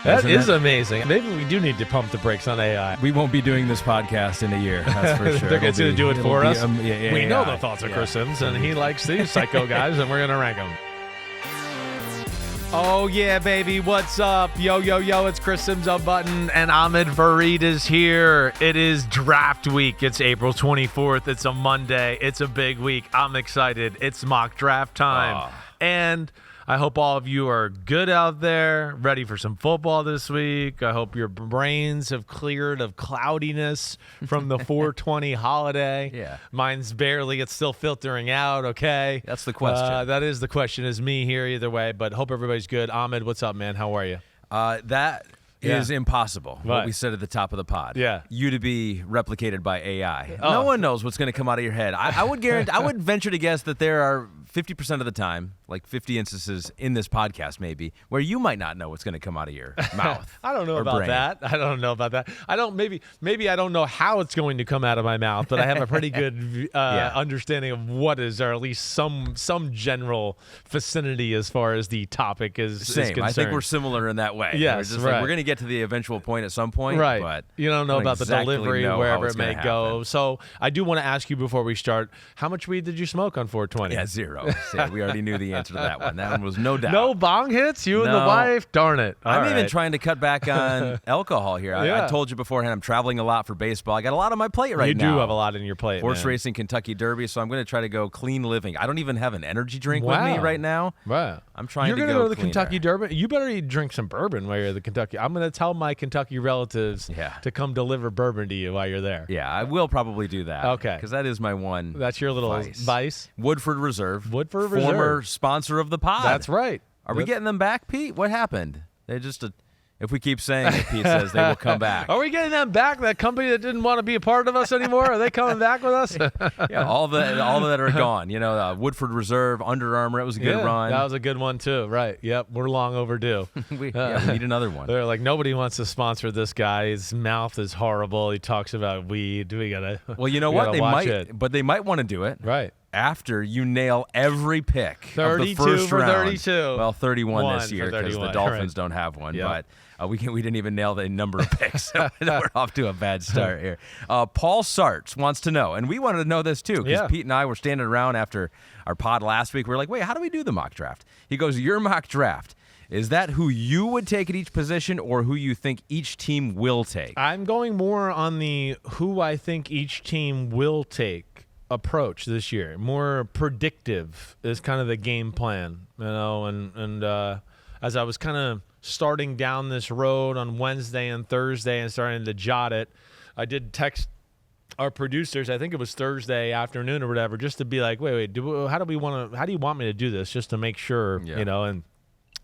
That is amazing. Maybe we do need to pump the brakes on AI. We won't be doing this podcast in a year, that's for sure. They're going to do it for us. We know the thoughts of yeah. Chris Simms, and he likes these psycho guys, and we're going to rank them. Oh, yeah, baby. What's up? Yo, it's Chris Simms Unbuttoned, and Ahmed Fareed is here. It is draft week. It's April 24th. It's a Monday. It's a big week. I'm excited. It's mock draft time. And I hope all of you are good out there, ready for some football this week. I hope your brains have cleared of cloudiness from the 420 holiday. Yeah. Mine's barely. It's still filtering out, okay? That's the question. That is the question, is me here either way, but hope everybody's good. Ahmed, what's up, man? How are you? That is impossible, what we said at the top of the pod. Yeah. You to be replicated by AI. Oh. No one knows what's going to come out of your head. I would guarantee. I would venture to guess that there are 50% of the time, like 50 instances in this podcast maybe, where you might not know what's going to come out of your mouth. I don't know or about brain. that. I don't know about that. Maybe I don't know how it's going to come out of my mouth, but I have a pretty good understanding of what is, or at least some general vicinity as far as the topic is concerned. I think we're similar in that way. Yes, we're right. We're going to get to the eventual point at some point, right? But you don't know about exactly the delivery, know wherever it may go. So I do want to ask you before we start: how much weed did you smoke on 420? Yeah, zero. We already knew the answer to that one. That one was no doubt. No bong hits, you and the wife. Darn it! I'm even trying to cut back on alcohol here. Yeah. I told you beforehand, I'm traveling a lot for baseball. I got a lot on my plate right now. You do have a lot in your plate. Horse man. racing, Kentucky Derby, so I'm going to try to go clean living. I don't even have an energy drink with me right now. Wow. I'm trying to You're go going to the cleaner. Kentucky Derby? You better drink some bourbon while you're at the Kentucky. I'm going to tell my Kentucky relatives to come deliver bourbon to you while you're there. Yeah, I will probably do that. Okay. Because that is my one That's your little vice. Woodford Reserve. Woodford Reserve. Former sponsor of the pod. That's right. Are we getting them back, Pete? What happened? They just... if we keep saying it, Pete says they will come back. Are we getting them back? That company that didn't want to be a part of us anymore? Are they coming back with us? Yeah, all that are gone. You know, Woodford Reserve, Under Armour. It was a good run. That was a good one too. Right. Yep. We're long overdue. we need another one. They're like, nobody wants to sponsor this guy. His mouth is horrible. He talks about weed. We gotta. Well, you know what? They might want to do it. Right. After you nail every pick 32 of the first for round. 32. Well, 31 this year because the 31, Dolphins right. don't have one. Yep. But we didn't even nail the number of picks. So we're off to a bad start here. Paul Sarts wants to know, and we wanted to know this too because Pete and I were standing around after our pod last week. We were like, wait, how do we do the mock draft? He goes, your mock draft. Is that who you would take at each position or who you think each team will take? I'm going more on the who I think each team will take approach this year. More predictive is kind of the game plan, you know, and as I was kind of starting down this road on Wednesday and Thursday and starting to jot it, I did text our producers, I think it was Thursday afternoon or whatever, just to be like, wait, how do you want me to do this, just to make sure, you know, and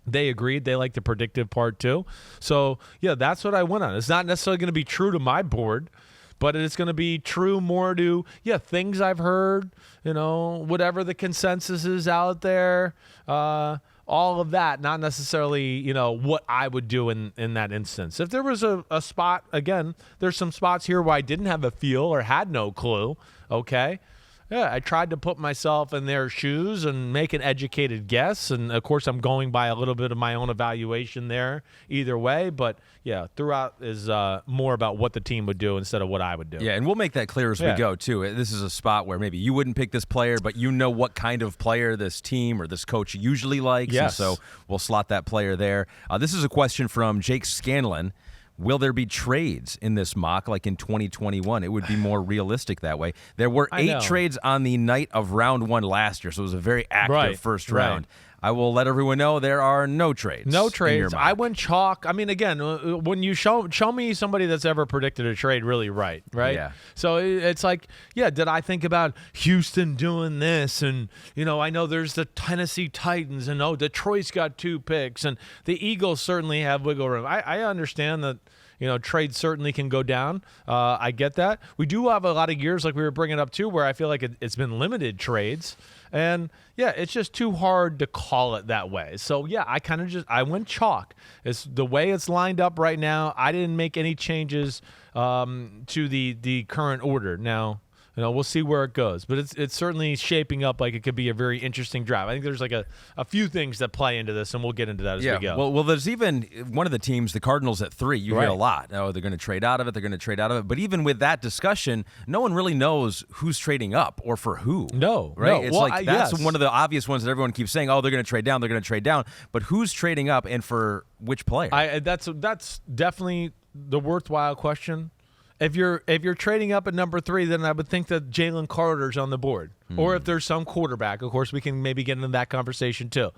they agreed. They like the predictive part too. So yeah, that's what I went on. It's not necessarily going to be true to my board, but it's going to be true more to, things I've heard, you know, whatever the consensus is out there, all of that, not necessarily, you know, what I would do in that instance. If there was a spot, again, there's some spots here where I didn't have a feel or had no clue, okay? Yeah, I tried to put myself in their shoes and make an educated guess. And, of course, I'm going by a little bit of my own evaluation there either way. But, yeah, throughout is more about what the team would do instead of what I would do. Yeah, and we'll make that clear as we go, too. This is a spot where maybe you wouldn't pick this player, but you know what kind of player this team or this coach usually likes. Yes. And so we'll slot that player there. This is a question from Jake Scanlon. Will there be trades in this mock like in 2021? It would be more realistic that way. There were 8 trades on the night of round 1 last year, so it was a very active first round. I will let everyone know there are no trades. No trades. I went chalk. I mean, again, when you show me somebody that's ever predicted a trade really right? Yeah. So it's like, did I think about Houston doing this? And, you know, I know there's the Tennessee Titans, and, Detroit's got 2 picks, and the Eagles certainly have wiggle room. I understand that, you know, trades certainly can go down. I get that. We do have a lot of years, like we were bringing up, too, where I feel like it's been limited trades. And, it's just too hard to call it that way. So, I went chalk. It's the way it's lined up right now. I didn't make any changes to the current order. Now, We'll see where it goes, but it's certainly shaping up like it could be a very interesting draft. I think there's like a few things that play into this, and we'll get into that as we go. Well, there's even one of the teams, the Cardinals at 3. You hear a lot. Oh, they're going to trade out of it. But even with that discussion, no one really knows who's trading up or for who. No, right? No. It's that's one of the obvious ones that everyone keeps saying. Oh, they're going to trade down. They're going to trade down. But who's trading up and for which player? That's definitely the worthwhile question. If you're trading up at number 3, then I would think that Jalen Carter's on the board. Or if there's some quarterback, of course, we can maybe get into that conversation too.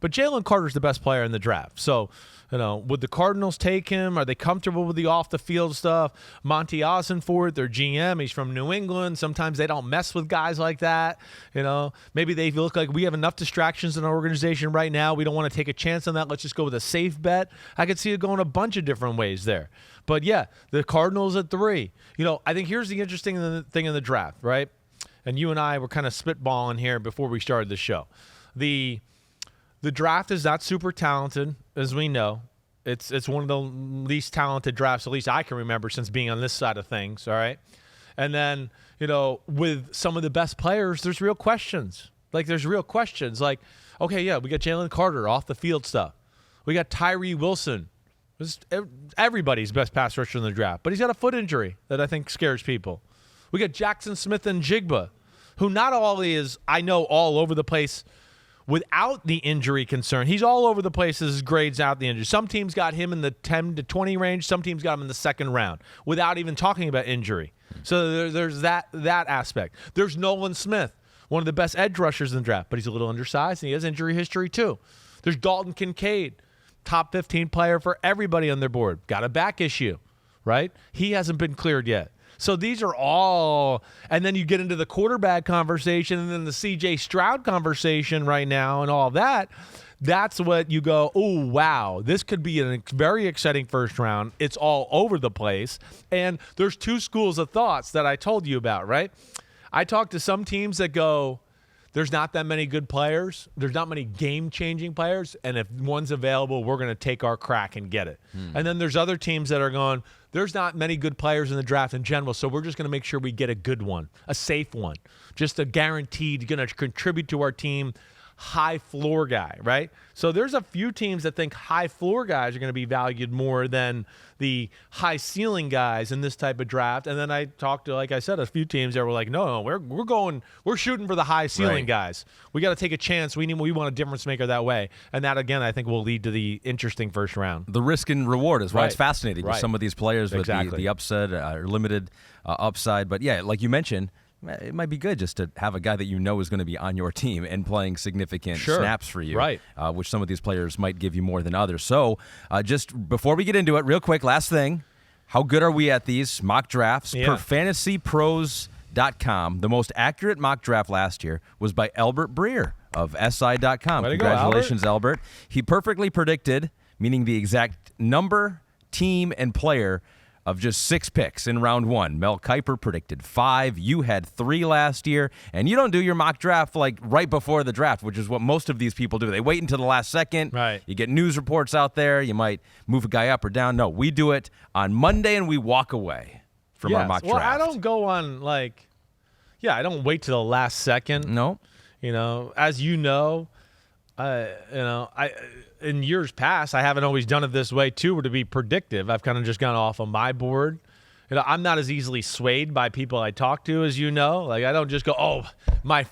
But Jalen Carter's the best player in the draft. So, would the Cardinals take him? Are they comfortable with the off-the-field stuff? Monty Ossenfort, their GM, he's from New England. Sometimes they don't mess with guys like that. Maybe they look like we have enough distractions in our organization right now. We don't want to take a chance on that. Let's just go with a safe bet. I could see it going a bunch of different ways there. But, yeah, the Cardinals at 3. I think here's the interesting thing in the draft, right? And you and I were kind of spitballing here before we started the show. The draft is not super talented, as we know. It's one of the least talented drafts, at least I can remember, since being on this side of things, all right? And then, with some of the best players, there's real questions. Like, okay, yeah, we got Jalen Carter, off the field stuff. We got Tyree Wilson. Everybody's best pass rusher in the draft, but he's got a foot injury that I think scares people. We got Jackson Smith-Njigba, who not only is, I know, all over the place without the injury concern. He's all over the place as grades out the injury. Some teams got him in the 10 to 20 range. Some teams got him in the second round without even talking about injury. So there's that aspect. There's Nolan Smith, one of the best edge rushers in the draft, but he's a little undersized, and he has injury history too. There's Dalton Kincaid, top 15 player for everybody on their board. Got a back issue, right? He hasn't been cleared yet. So these are all, and then you get into the quarterback conversation and then the C.J. Stroud conversation right now and all that. That's what you go, oh, wow, this could be a very exciting first round. It's all over the place. And there's 2 schools of thoughts that I told you about, right? I talked to some teams that go, there's not that many good players. There's not many game-changing players. And if one's available, we're going to take our crack and get it. And then there's other teams that are going, there's not many good players in the draft in general, so we're just going to make sure we get a good one, a safe one, just a guaranteed, going to contribute to our team, high floor guy, right? So there's a few teams that think high floor guys are going to be valued more than the high ceiling guys in this type of draft. And then I talked to, like I said, a few teams that were like, no, we're shooting for the high ceiling guys. We got to take a chance. We want a difference maker that way. And that, again, I think will lead to the interesting first round. The risk and reward is why it's fascinating with some of these players with the upside or limited upside. But yeah, like you mentioned, it might be good just to have a guy that you know is going to be on your team and playing significant snaps for you, which some of these players might give you more than others. So just before we get into it, real quick, last thing, how good are we at these mock drafts? Per fantasypros.com, the most accurate mock draft last year was by Albert Breer of SI.com. Congratulations, Albert. He perfectly predicted, meaning the exact number, team, and player of just 6 picks in round 1. Mel Kiper predicted 5. You had 3 last year. And you don't do your mock draft like right before the draft, which is what most of these people do. They wait until the last second. Right. You get news reports out there. You might move a guy up or down. No, we do it on Monday and we walk away from our mock draft. Well, I don't go on I don't wait till the last second. No. As you know, in years past, I haven't always done it this way too, or to be predictive. I've kind of just gone off on my board. I'm not as easily swayed by people I talk to, as you know. Like, I don't just go, oh, my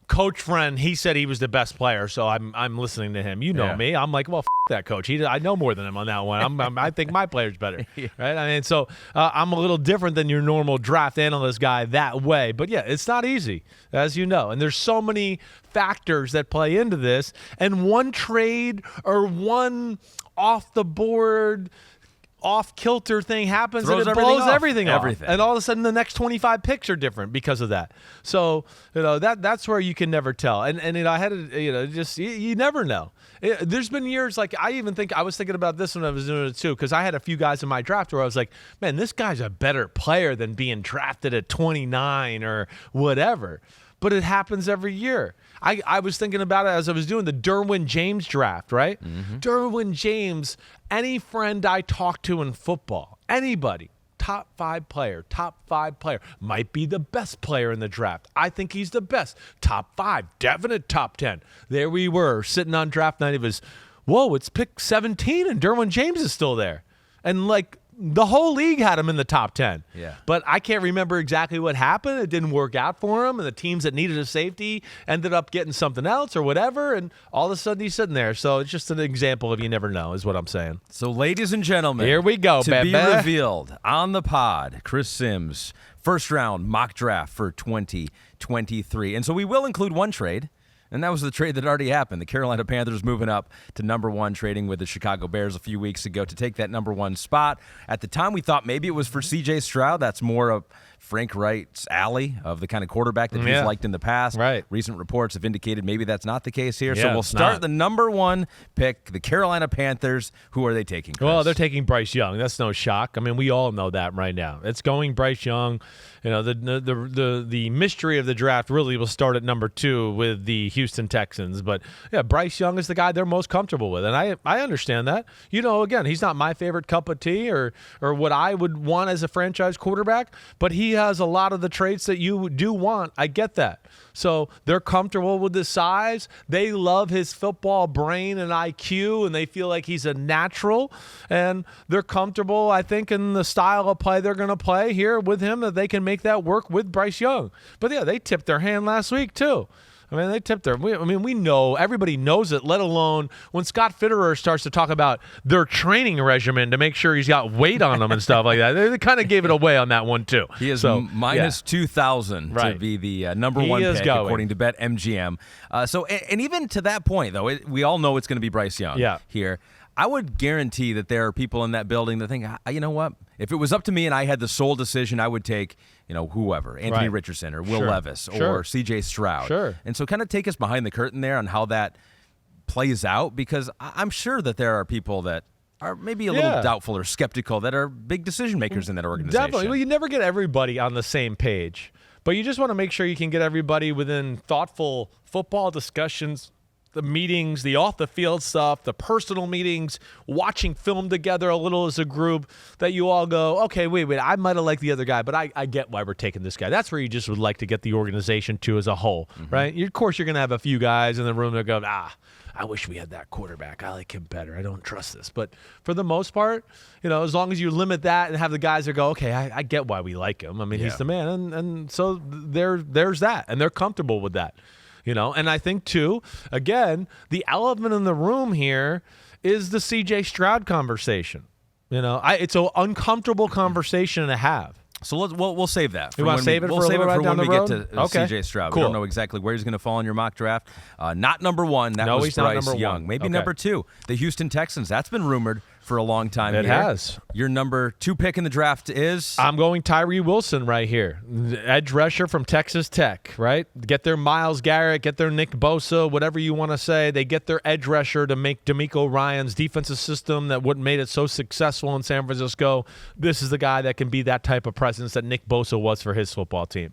coach friend, he said he was the best player, so I'm listening to him. You know me. I'm like, well, that coach. I know more than him on that one. I think my player's better, right? I mean, so I'm a little different than your normal draft analyst guy that way. But yeah, it's not easy, as you know. And there's so many factors that play into this. And one trade or one off the board, off-kilter thing happens and it blows everything off. And all of a sudden the next 25 picks are different because of that. So, that's where you can never tell. And I had to, you never know. There's been years, like I was thinking about this when I was doing it too, because I had a few guys in my draft where I was like, man, this guy's a better player than being drafted at 29 or whatever. But it happens every year. I was thinking about it as I was doing the Derwin James draft, right? Mm-hmm. Derwin James, any friend I talk to in football, anybody, top five player. Might be the best player in the draft. I think he's the best. Top 5, definite top 10. There we were, sitting on draft night. It was, whoa, it's pick 17 and Derwin James is still there. And like, the whole league had him in the top 10. Yeah. But I can't remember exactly what happened. It didn't work out for him, and the teams that needed a safety ended up getting something else or whatever, and all of a sudden he's sitting there. So it's just an example of you never know is what I'm saying. So, ladies and gentlemen, here we go, to be revealed on the pod, Chris Simms, first-round mock draft for 2023. And so we will include one trade. And that was the trade that already happened. The Carolina Panthers moving up to number 1, trading with the Chicago Bears a few weeks ago to take that number 1 spot. At the time, we thought maybe it was for C.J. Stroud. That's more of Frank Wright's alley of the kind of quarterback that he's liked in the past. Right. Recent reports have indicated maybe that's not the case here. Yeah, so we'll start the number 1 pick, the Carolina Panthers. Who are they taking, Chris? Well, they're taking Bryce Young. That's no shock. I mean, we all know that right now. It's going Bryce Young. You know, the mystery of the draft really will start at number 2 with the Houston Texans. But, yeah, Bryce Young is the guy they're most comfortable with. And I understand that. You know, again, he's not my favorite cup of tea or what I would want as a franchise quarterback, but he has a lot of the traits that you do want. I get that. So they're comfortable with his size. They love his football brain and IQ, and they feel like he's a natural. And they're comfortable, I think, in the style of play they're going to play here with him, that they can make that work with Bryce Young. But, yeah, they tipped their hand last week, too. I mean, they tipped their. We know, everybody knows it, let alone when Scott Fitterer starts to talk about their training regimen to make sure he's got weight on him and stuff like that. They kind of gave it away on that one, too. He is minus 2,000 to be the number 1 pick, according to BetMGM. And even to that point, though, we all know it's going to be Bryce Young here. I would guarantee that there are people in that building that think, you know what? If it was up to me and I had the sole decision, I would take, whoever, Anthony Richardson or Will Levis or C.J. Stroud. Sure. And so kind of take us behind the curtain there on how that plays out, because I'm sure that there are people that are maybe a little doubtful or skeptical that are big decision makers in that organization. Definitely. Well, you never get everybody on the same page, but you just want to make sure you can get everybody within thoughtful football discussions, the meetings, the off-the-field stuff, the personal meetings, watching film together a little as a group, that you all go, okay, wait, I might have liked the other guy, but I get why we're taking this guy. That's where you just would like to get the organization to as a whole, right? Of course, you're going to have a few guys in the room that go, I wish we had that quarterback. I like him better. I don't trust this. But for the most part, as long as you limit that and have the guys that go, okay, I get why we like him. I mean, he's the man. And so there's that, and they're comfortable with that. And I think, too, again, the elephant in the room here is the C.J. Stroud conversation. It's an uncomfortable conversation to have. So we'll save that. You want to save it for a little bit down the road? We'll save it for when we get to C.J. Stroud. Cool. We don't know exactly where he's going to fall in your mock draft. Not number 1. That was Bryce Young. Maybe number 2. The Houston Texans. That's been rumored for a long time. It has. Your number 2 pick in the draft is? I'm going Tyree Wilson right here. Edge rusher from Texas Tech, right? Get their Myles Garrett, get their Nick Bosa, whatever you want to say. They get their edge rusher to make D'Amico Ryan's defensive system that what made it so successful in San Francisco. This is the guy that can be that type of presence that Nick Bosa was for his football team.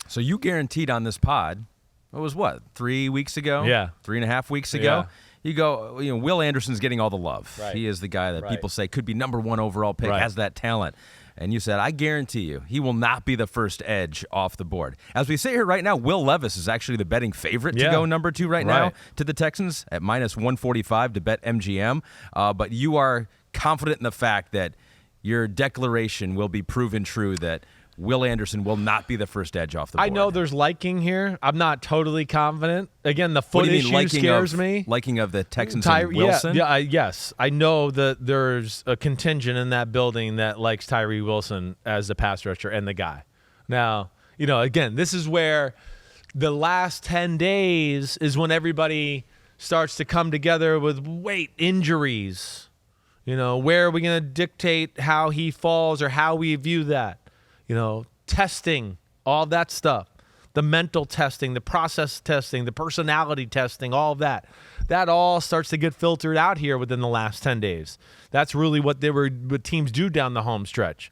So you guaranteed on this pod, it was 3 weeks ago? Yeah. 3.5 weeks ago? Yeah. You go, Will Anderson's getting all the love. Right. He is the guy that people say could be number 1 overall pick, has that talent. And you said, I guarantee you, he will not be the first edge off the board. As we sit here right now, Will Levis is actually the betting favorite to go number 2 right now to the Texans at minus 145 to BetMGM. But you are confident in the fact that your declaration will be proven true that Will Anderson will not be the first edge off the board. I know there's liking here. I'm not totally confident. Again, the foot issue scares me. Liking of the Texans and Wilson? Yes. I know that there's a contingent in that building that likes Tyree Wilson as the pass rusher and the guy. Now, again, this is where the last 10 days is when everybody starts to come together with injuries. Where are we going to dictate how he falls or how we view that? Testing, all that stuff, the mental testing, the process testing, the personality testing, all of that. That all starts to get filtered out here within the last 10 days. That's really what teams do down the home stretch.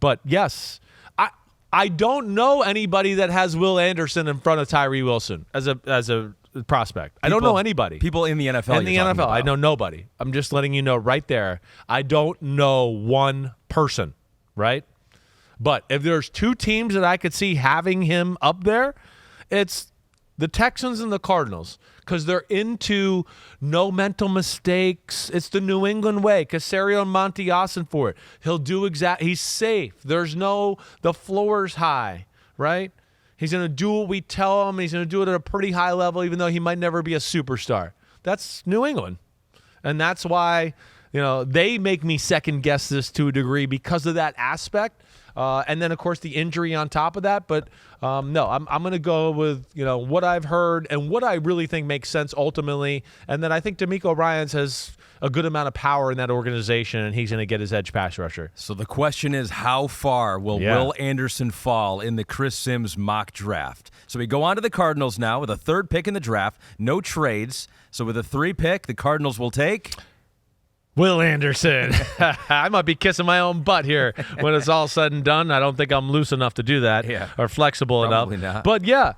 But yes, I don't know anybody that has Will Anderson in front of Tyree Wilson as a prospect. I don't know anybody. People in the NFL. In the NFL, I know nobody. I'm just letting you know right there. I don't know one person, right? But if there's two teams that I could see having him up there, it's the Texans and the Cardinals, because they're into no mental mistakes. It's the New England way. Casario and Monty Austin for it. He'll do he's safe. The floor's high, right? He's going to do what we tell him. He's going to do it at a pretty high level, even though he might never be a superstar. That's New England. And that's why, they make me second guess this to a degree because of that aspect. And then, of course, the injury on top of that. But, no, I'm going to go with, what I've heard and what I really think makes sense ultimately. And then I think DeMeco Ryans has a good amount of power in that organization, and he's going to get his edge pass rusher. So the question is, how far will Will Anderson fall in the Chris Simms mock draft? So we go on to the Cardinals now with a third pick in the draft, no trades. So with a 3 pick, the Cardinals will take Will Anderson. I might be kissing my own butt here when it's all said and done. I don't think I'm loose enough to do that or flexible Probably enough. Not. But, yeah,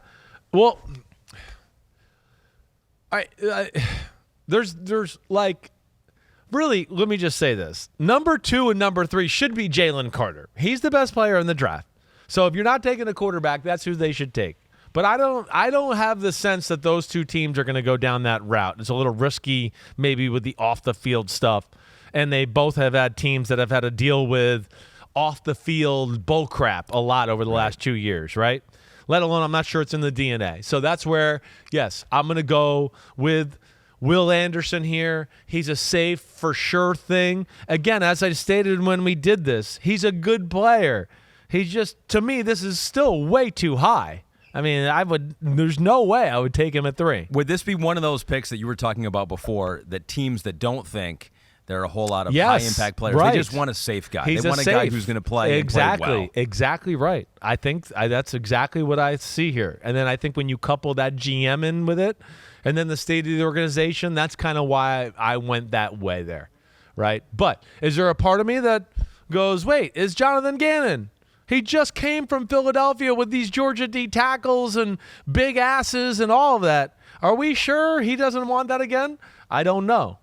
well, there's like, really, let me just say this. Number 2 and number 3 should be Jalen Carter. He's the best player in the draft. So if you're not taking a quarterback, that's who they should take. But I don't have the sense that those two teams are going to go down that route. It's a little risky maybe with the off-the-field stuff. And they both have had teams that have had to deal with off-the-field bull crap a lot over the last 2 years, right? Let alone I'm not sure it's in the DNA. So that's where, yes, I'm going to go with Will Anderson here. He's a safe, for sure thing. Again, as I stated when we did this, he's a good player. He's just, to me, this is still way too high. I mean, there's no way I would take him at 3. Would this be one of those picks that you were talking about before, that teams that don't think there are a whole lot of high-impact players, they just want a safe guy. They want a guy who's going to play and play well. Exactly right. I think that's exactly what I see here. And then I think when you couple that GM in with it and then the state of the organization, that's kind of why I went that way there, right? But is there a part of me that goes, wait, is Jonathan Gannon? He just came from Philadelphia with these Georgia D tackles and big asses and all of that. Are we sure he doesn't want that again? I don't know.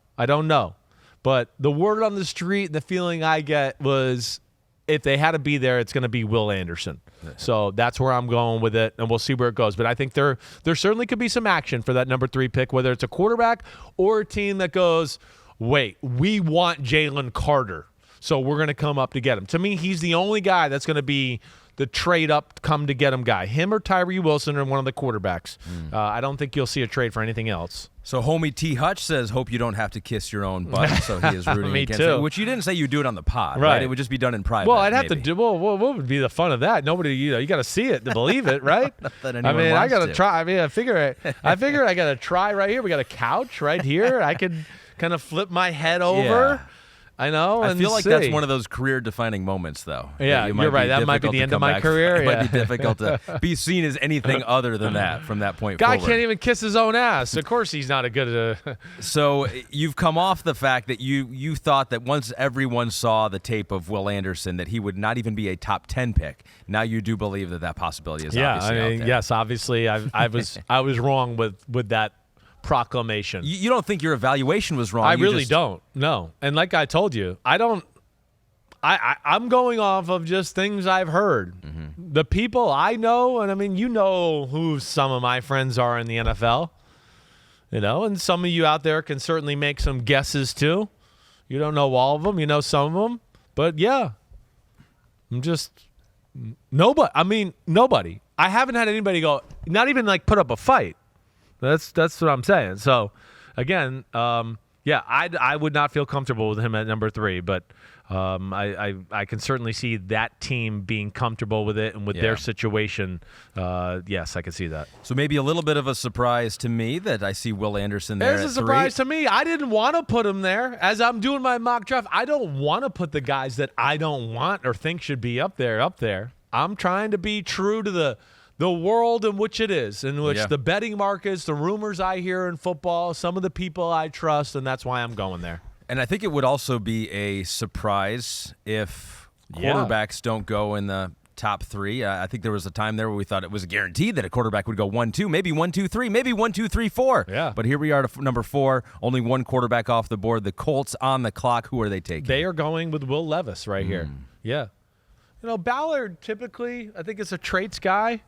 But the word on the street and the feeling I get was if they had to be there, it's going to be Will Anderson. So that's where I'm going with it, and we'll see where it goes. But I think there certainly could be some action for that number 3 pick, whether it's a quarterback or a team that goes, wait, we want Jalen Carter. So we're going to come up to get him. To me, he's the only guy that's going to be the trade-up, come-to-get-him guy. Him or Tyree Wilson are one of the quarterbacks. I don't think you'll see a trade for anything else. So homie T. Hutch says, hope you don't have to kiss your own butt. So he is rooting Me against too. it. Which you didn't say you'd do it on the pod, right? It would just be done in private. Well, I'd have to do. Well, what would be the fun of that? Nobody, you got to see it to believe it, right? I got to try. I mean, I figure I got to try right here. We got a couch right here. I could kind of flip my head over. Yeah. I know. I feel like that's one of those career-defining moments, though. Yeah, you're right. That might be the end of my career. It might be difficult to be seen as anything other than that from that point forward. Guy can't even kiss his own ass. Of course he's not a good So you've come off the fact that you thought that once everyone saw the tape of Will Anderson that he would not even be a top 10 pick. Now you do believe that possibility is obviously out there. Yes, obviously I was wrong with that proclamation. You don't think your evaluation was wrong? I really don't. No. And like I told you, I'm going off of just things I've heard. Mm-hmm. The people I know, and I mean, you know who some of my friends are in the NFL, and some of you out there can certainly make some guesses too. You don't know all of them. You know some of them. But yeah, I'm just nobody. I haven't had anybody go, not even like put up a fight. That's what I'm saying. So, again, I would not feel comfortable with him at number 3, but I can certainly see that team being comfortable with it and with their situation. Yes, I can see that. So maybe a little bit of a surprise to me that I see Will Anderson there. It's a surprise to me. I didn't want to put him there. As I'm doing my mock draft, I don't want to put the guys that I don't want or think should be up there. I'm trying to be true to the world in which it is, in which the betting markets, the rumors I hear in football, some of the people I trust, and that's why I'm going there. And I think it would also be a surprise if quarterbacks don't go in the top 3. I think there was a time there where we thought it was guaranteed that a quarterback would go 1-2, maybe 1-2-3, maybe 1-2-3-4. Yeah. But here we are to number 4, only one quarterback off the board. The Colts on the clock. Who are they taking? They are going with Will Levis right here. Yeah. Ballard typically, I think, is a traits guy.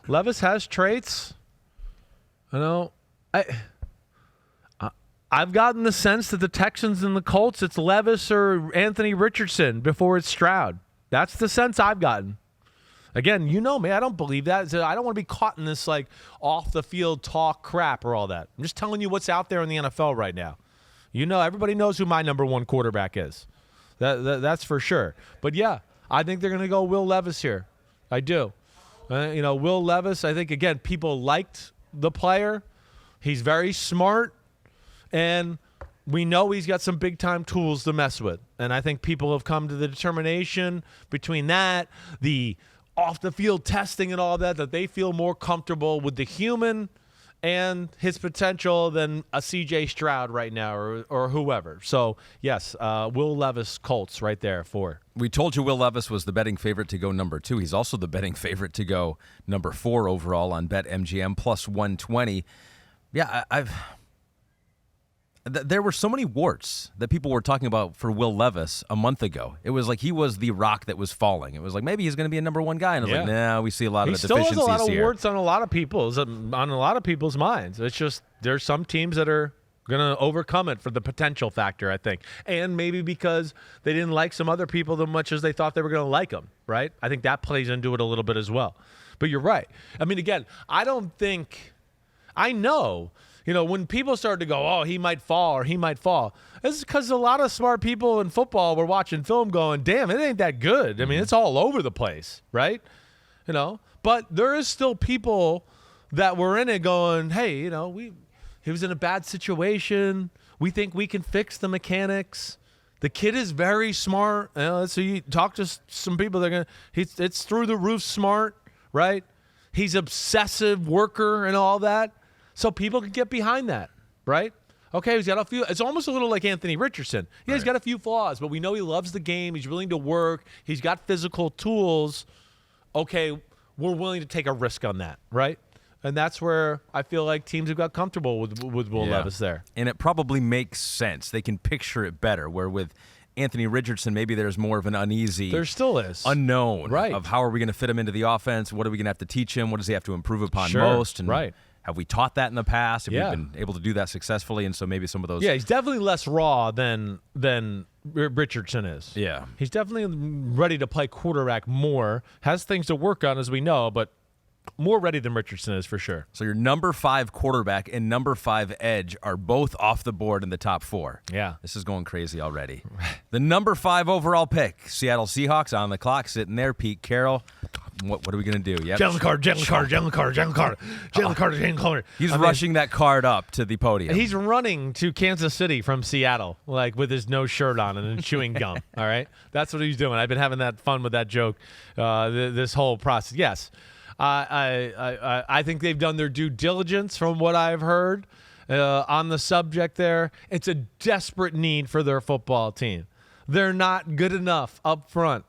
Levis has traits. I've gotten the sense that the Texans and the Colts, it's Levis or Anthony Richardson before it's Stroud. That's the sense I've gotten. Again, me, I don't believe that. I don't want to be caught in this off the field talk crap or all that. I'm just telling you what's out there in the NFL right now. Everybody knows who my number one quarterback is. That's for sure. But yeah, I think they're going to go Will Levis here. I do. Will Levis, I think, again, people liked the player. He's very smart, and we know he's got some big-time tools to mess with. And I think people have come to the determination between that, the off-the-field testing and all that they feel more comfortable with the human and his potential than a C.J. Stroud right now or whoever. So, yes, Will Levis, Colts right there for. We told you Will Levis was the betting favorite to go number 2. He's also the betting favorite to go number 4 overall on BetMGM, plus 120. Yeah, there were so many warts that people were talking about for Will Levis a month ago. It was like he was the rock that was falling. It was like maybe he's going to be a number 1 guy. And I was like, nah, we see a lot of the deficiencies here. He still has a lot of warts on a lot of people's minds. It's just there's some teams that are going to overcome it for the potential factor, I think. And maybe because they didn't like some other people as much as they thought they were going to like them, right? I think that plays into it a little bit as well. But you're right. I mean, again, I know – when people start to go, oh, he might fall, this is because a lot of smart people in football were watching film going, damn, it ain't that good. I mean, it's all over the place, right? But there is still people that were in it going, hey, he was in a bad situation. We think we can fix the mechanics. The kid is very smart. So you talk to some people, it's through the roof smart, right? He's obsessive worker and all that. So people can get behind that, right? Okay, he's got a few. It's almost a little like Anthony Richardson. Yeah, he's got a few flaws, but we know he loves the game. He's willing to work. He's got physical tools. Okay, we're willing to take a risk on that, right? And that's where I feel like teams have got comfortable with Will Levis there. And it probably makes sense. They can picture it better, where with Anthony Richardson, maybe there's more of an uneasy. There still is. Unknown. Right. Of how are we going to fit him into the offense? What are we going to have to teach him? What does he have to improve upon most? And right. Have we taught that in the past? Have we been able to do that successfully? And so maybe some of those. Yeah, he's definitely less raw than Richardson is. Yeah. He's definitely ready to play quarterback more. Has things to work on, as we know, but more ready than Richardson is for sure. So your number 5 quarterback and number 5 edge are both off the board in the top 4. Yeah. This is going crazy already. The number 5 overall pick, Seattle Seahawks on the clock, sitting there. Pete Carroll. What are we going to do? Yep. Jalen Carter. He's rushing that card up to the podium. He's running to Kansas City from Seattle, with his no shirt on and chewing gum. All right? That's what he's doing. I've been having that fun with that joke this whole process. Yes. I think they've done their due diligence from what I've heard on the subject there. It's a desperate need for their football team. They're not good enough up front.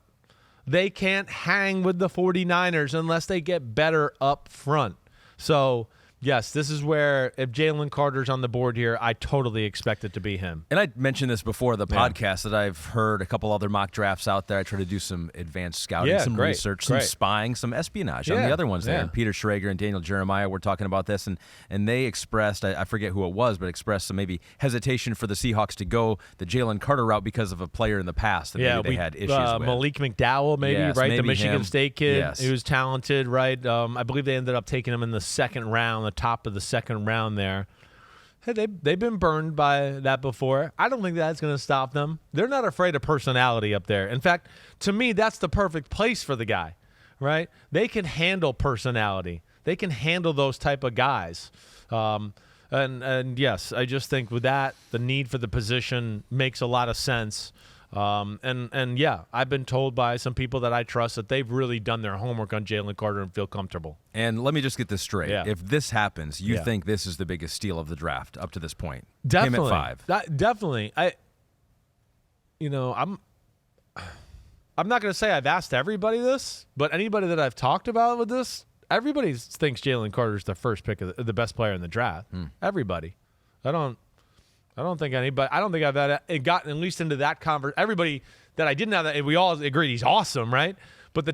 They can't hang with the 49ers unless they get better up front. So, yes, this is where if Jalen Carter's on the board here, I totally expect it to be him. And I mentioned this before the podcast that I've heard a couple other mock drafts out there. I try to do some advanced scouting, some research, some spying, some espionage on the other ones there. And Peter Schrager and Daniel Jeremiah were talking about this, and they expressed, I forget who it was, but expressed some maybe hesitation for the Seahawks to go the Jalen Carter route because of a player in the past that maybe they had issues with. Malik McDowell, maybe, right? Maybe the Michigan him. State kid who's talented, right? I believe they ended up taking him in the second round, the top of the second round there. Hey, they've been burned by that before. I don't think that's going to stop them. They're not afraid of personality up there. In fact, to me, that's the perfect place for the guy, right? They can handle personality. They can handle those type of guys. And yes, I just think with that, the need for the position makes a lot of sense. And yeah, I've been told by some people that I trust that they've really done their homework on Jalen Carter and feel comfortable. And let me just get this straight. Yeah. If this happens, you think this is the biggest steal of the draft up to this point? Definitely. Him at 5. Definitely. I'm not going to say I've asked everybody this, but anybody that I've talked about with this, everybody thinks Jalen Carter's the first pick of the best player in the draft. Everybody. I don't think anybody. I don't think I've gotten at least into that conversation. Everybody that I didn't have that, we all agreed he's awesome, right? But the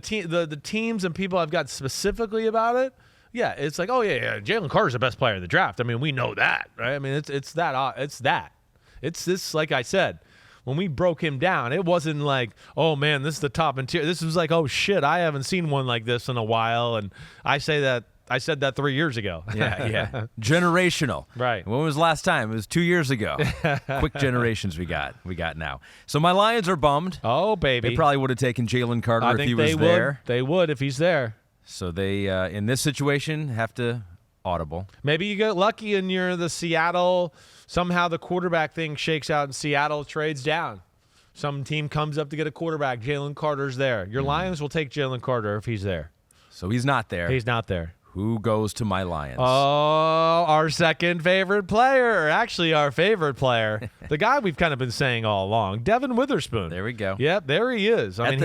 teams and people I've got specifically about it, yeah, it's like, oh yeah, Jalen Carter's the best player in the draft. I mean, we know that, right? I mean, it's this, like I said, when we broke him down, it wasn't like, oh man, this is the top tier. This was like, oh shit, I haven't seen one like this in a while, and I said that 3 years ago. Yeah. Generational. Right. When was the last time? It was 2 years ago. Quick generations we got now. So my Lions are bummed. Oh, baby. They probably would have taken Jalen Carter if he was there. there. They would if he's there. So they, in this situation, have to audible. Maybe you get lucky and you're the Seattle. Somehow the quarterback thing shakes out and Seattle trades down. Some team comes up to get a quarterback. Jalen Carter's there. Your Lions will take Jalen Carter if he's there. So he's not there. He's not there. Who goes to my Lions? Oh, our second favorite player. Actually, our favorite player. The guy we've kind of been saying all along, Devon Witherspoon. There we go. Yep, there he is. At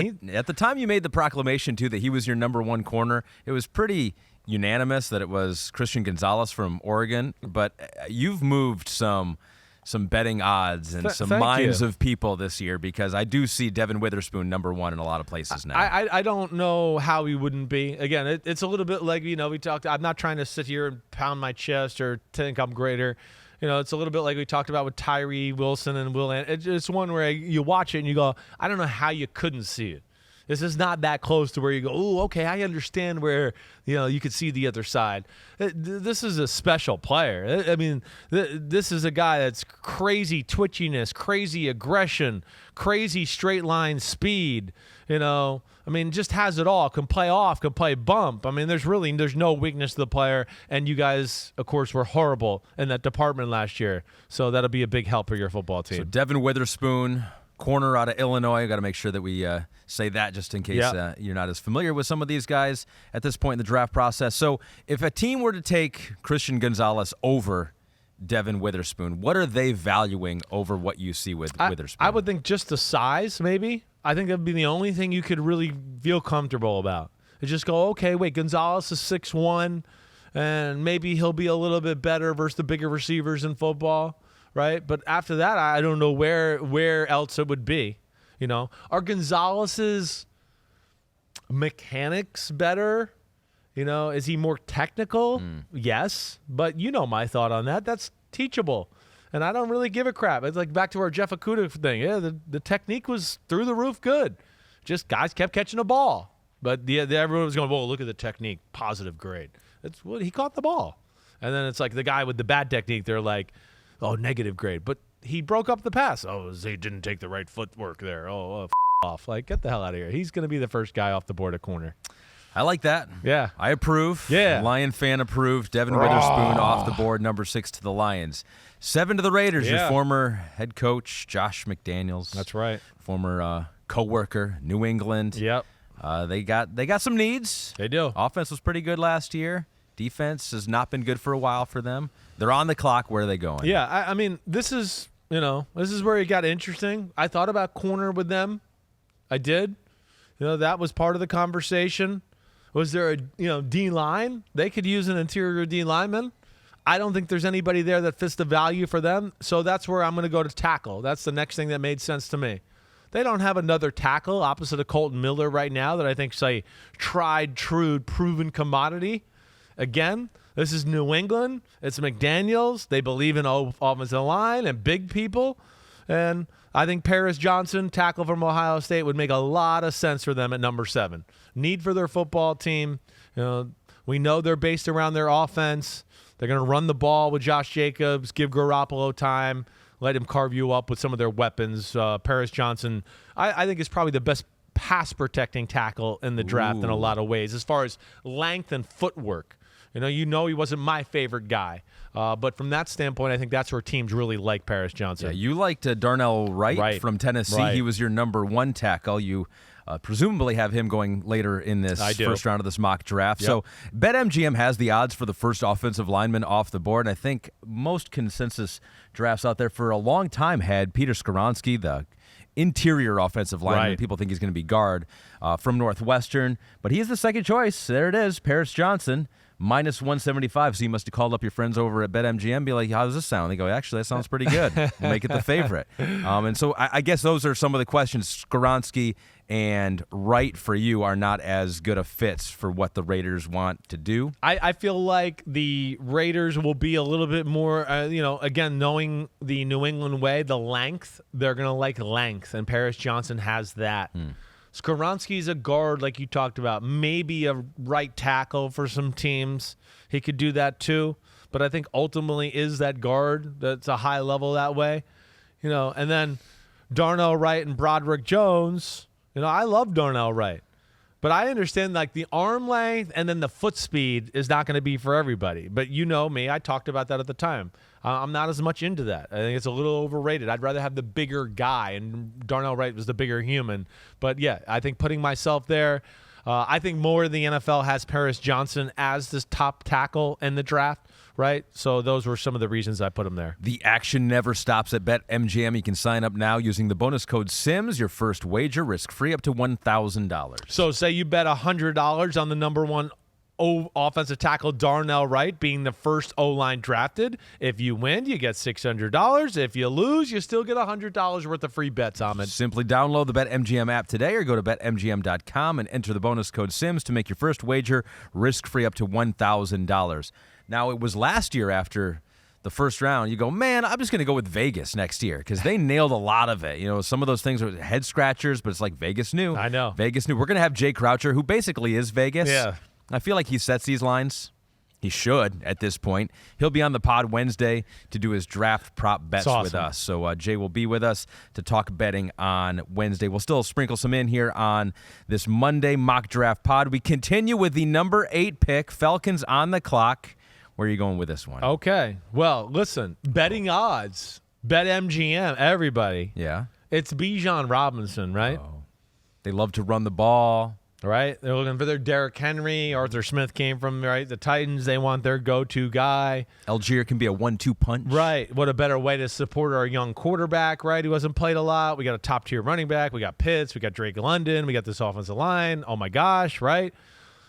the time you made the proclamation, too, that he was your number one corner, it was pretty unanimous that it was Christian Gonzalez from Oregon. But you've moved some betting odds and some minds of people this year, because I do see Devon Witherspoon number one in a lot of places now. I don't know how he wouldn't be. Again, it's a little bit like, we talked. I'm not trying to sit here and pound my chest or think I'm greater. It's a little bit like we talked about with Tyree Wilson and Will. It's one where you watch it and you go, I don't know how you couldn't see it. This is not that close to where you go, oh, okay, I understand where, you could see the other side. This is a special player. I mean, this is a guy that's crazy twitchiness, crazy aggression, crazy straight line speed, I mean, just has it all. Can play off, can play bump. I mean, there's no weakness to the player. And you guys, of course, were horrible in that department last year. So that'll be a big help for your football team. So Devon Witherspoon, corner out of Illinois. Got to make sure that we say that just in case you're not as familiar with some of these guys at this point in the draft process. So if a team were to take Christian Gonzalez over Devon Witherspoon, what are they valuing over what you see with Witherspoon? I would think just the size, maybe. I think that would be the only thing you could really feel comfortable about. Is just go, okay, wait, Gonzalez is 6'1", and maybe he'll be a little bit better versus the bigger receivers in football. Right, but after that, I don't know where else it would be. Are Gonzalez's mechanics better? Is he more technical? Yes, but my thought on that. That's teachable, and I don't really give a crap. It's like back to our Jeff Okudah thing. Yeah, the technique was through the roof good. Just guys kept catching the ball, but everyone was going, "Whoa, look at the technique, positive grade." He caught the ball, and then it's like the guy with the bad technique. They're like, oh, negative grade. But he broke up the pass. Oh, he didn't take the right footwork there. Off. Like, get the hell out of here. He's going to be the first guy off the board at corner. I like that. Yeah. I approve. Yeah. Lion fan approved. Devon Witherspoon off the board, number 6 to the Lions. 7 to the Raiders, your former head coach, Josh McDaniels. That's right. Former co-worker, New England. Yep. They got some needs. They do. Offense was pretty good last year. Defense has not been good for a while for them. They're on the clock. Where are they going? Yeah, I mean, this is where it got interesting. I thought about corner with them. I did. That was part of the conversation. Was there a D line? They could use an interior D lineman. I don't think there's anybody there that fits the value for them. So that's where I'm going to go to tackle. That's the next thing that made sense to me. They don't have another tackle opposite of Colton Miller right now that I think is a tried, true, proven commodity. Again, this is New England. It's McDaniels. They believe in offensive line and big people. And I think Paris Johnson, tackle from Ohio State, would make a lot of sense for them at number 7. Need for their football team. We know they're based around their offense. They're going to run the ball with Josh Jacobs, give Garoppolo time, let him carve you up with some of their weapons. Paris Johnson, I think, is probably the best pass-protecting tackle in the draft in a lot of ways as far as length and footwork. He wasn't my favorite guy. But from that standpoint, I think that's where teams really like Paris Johnson. Yeah, you liked Darnell Wright from Tennessee. Right. He was your number 1 tackle. You presumably have him going later in this first round of this mock draft. Yep. So BetMGM has the odds for the first offensive lineman off the board. And I think most consensus drafts out there for a long time had Peter Skoronski, the interior offensive lineman. Right. People think he's going to be guard from Northwestern. But he's the second choice. There it is, Paris Johnson. minus 175. So you must have called up your friends over at BetMGM, be like, how does this sound? They go, actually, that sounds pretty good. We'll make it the favorite. And so I guess those are some of the questions. Skoronski and Wright for you are not as good a fits for what the Raiders want to do. I feel like the Raiders will be a little bit more, again, knowing the New England way, the length, they're going to like length, and Paris Johnson has that. Skoronski's a guard, like you talked about, maybe a right tackle for some teams. He could do that too, but I think ultimately is that guard that's a high level that way. And then Darnell Wright and Broderick Jones. I love Darnell Wright, but I understand like the arm length and then the foot speed is not going to be for everybody. But you know me, I talked about that at the time. I'm not as much into that. I think it's a little overrated. I'd rather have the bigger guy, and Darnell Wright was the bigger human. But yeah, I think putting myself there, I think more of the NFL has Paris Johnson as this top tackle in the draft. Right? So those were some of the reasons I put him there. The action never stops at BetMGM. You can sign up now using the bonus code SIMS. Your first wager, risk-free up to $1,000. So say you bet $100 on the number one offensive tackle, Darnell Wright, being the first O-line drafted. If you win, you get $600. If you lose, you still get $100 worth of free bets, Ahmed. Simply download the BetMGM app today or go to BetMGM.com and enter the bonus code SIMS to make your first wager risk-free up to $1,000. Now, it was last year after the first round, you go, man, I'm just going to go with Vegas next year because they nailed a lot of it. Some of those things are head scratchers, but it's like Vegas knew. I know. Vegas knew. We're going to have Jay Croucher, who basically is Vegas. Yeah. I feel like he sets these lines. He should at this point. He'll be on the pod Wednesday to do his draft prop bets with us. So Jay will be with us to talk betting on Wednesday. We'll still sprinkle some in here on this Monday mock draft pod. We continue with the number 8 pick, Falcons on the clock. Where are you going with this one? Okay. Well, listen, betting odds, BetMGM, everybody. Yeah. It's Bijan Robinson, right? Oh. They love to run the ball. Right? They're looking for their Derrick Henry. Arthur Smith came from, right, the Titans. They want their go-to guy. Algier can be a 1-2 punch. Right. What a better way to support our young quarterback, right, who hasn't played a lot. We got a top-tier running back. We got Pitts. We got Drake London. We got this offensive line. Oh, my gosh, right?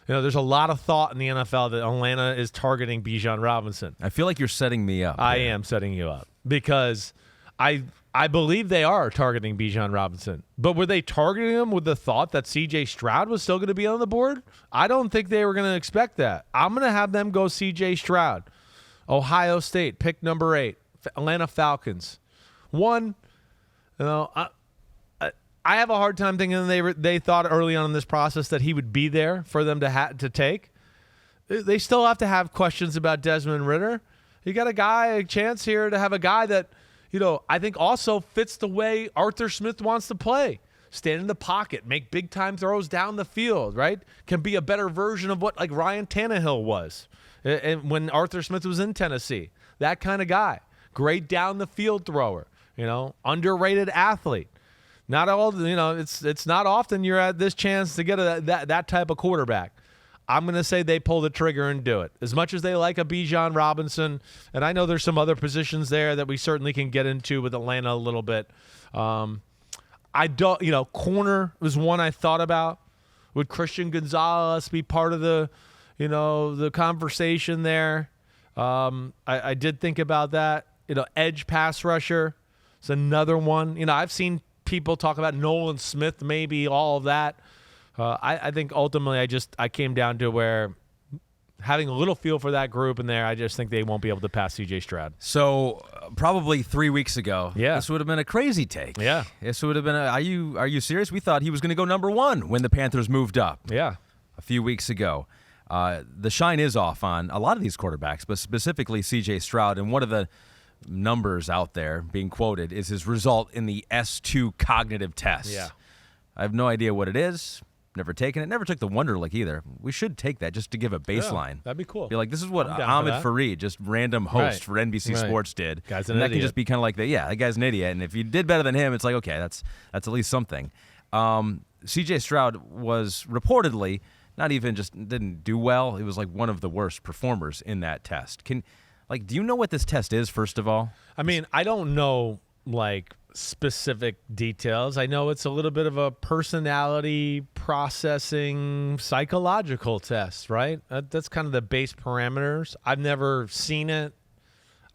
There's a lot of thought in the NFL that Atlanta is targeting Bijan Robinson. I feel like you're setting me up. I am setting you up because I believe they are targeting Bijan Robinson. But were they targeting him with the thought that C.J. Stroud was still going to be on the board? I don't think they were going to expect that. I'm going to have them go C.J. Stroud. Ohio State, pick number 8. Atlanta Falcons. I have a hard time thinking they thought early on in this process that he would be there for them to take. They still have to have questions about Desmond Ridder. You got a chance here to have a guy that, I think also fits the way Arthur Smith wants to play. Stand in the pocket, make big-time throws down the field, right? Can be a better version of what like Ryan Tannehill was and when Arthur Smith was in Tennessee. That kind of guy. Great down-the-field thrower, underrated athlete. Not all, it's not often you're at this chance to get that type of quarterback. I'm going to say they pull the trigger and do it. As much as they like a Bijan Robinson, and I know there's some other positions there that we certainly can get into with Atlanta a little bit. I don't, corner was one I thought about. Would Christian Gonzalez be part of the conversation there? I did think about that. Edge pass rusher is another one. I've seen people talk about Nolan Smith, maybe all of that. I think ultimately I came down to where having a little feel for that group in there, I just think they won't be able to pass C.J. Stroud. So probably 3 weeks ago, this would have been a crazy take. Yeah. This would have been are you serious? We thought he was going to go number 1 when the Panthers moved up. Yeah. A few weeks ago. The shine is off on a lot of these quarterbacks, but specifically C.J. Stroud, and one of the numbers out there being quoted is his result in the S2 cognitive test. Yeah. I have no idea what it is. Never taken it. Never took the Wonderlic either. We should take that just to give a baseline. Yeah, that'd be cool. Be like, this is what Ahmed Fareed, just random host for NBC Sports, did. Guy's an and that idiot. can just be kind of like, that guy's an idiot. And if you did better than him, it's like, okay, that's at least something. C.J. Stroud was reportedly not even just didn't do well. It was like one of the worst performers in that test. Do you know what this test is, first of all? I mean, I don't know, specific details. I know it's a little bit of a personality processing psychological test, right? That's kind of the base parameters. I've never seen it.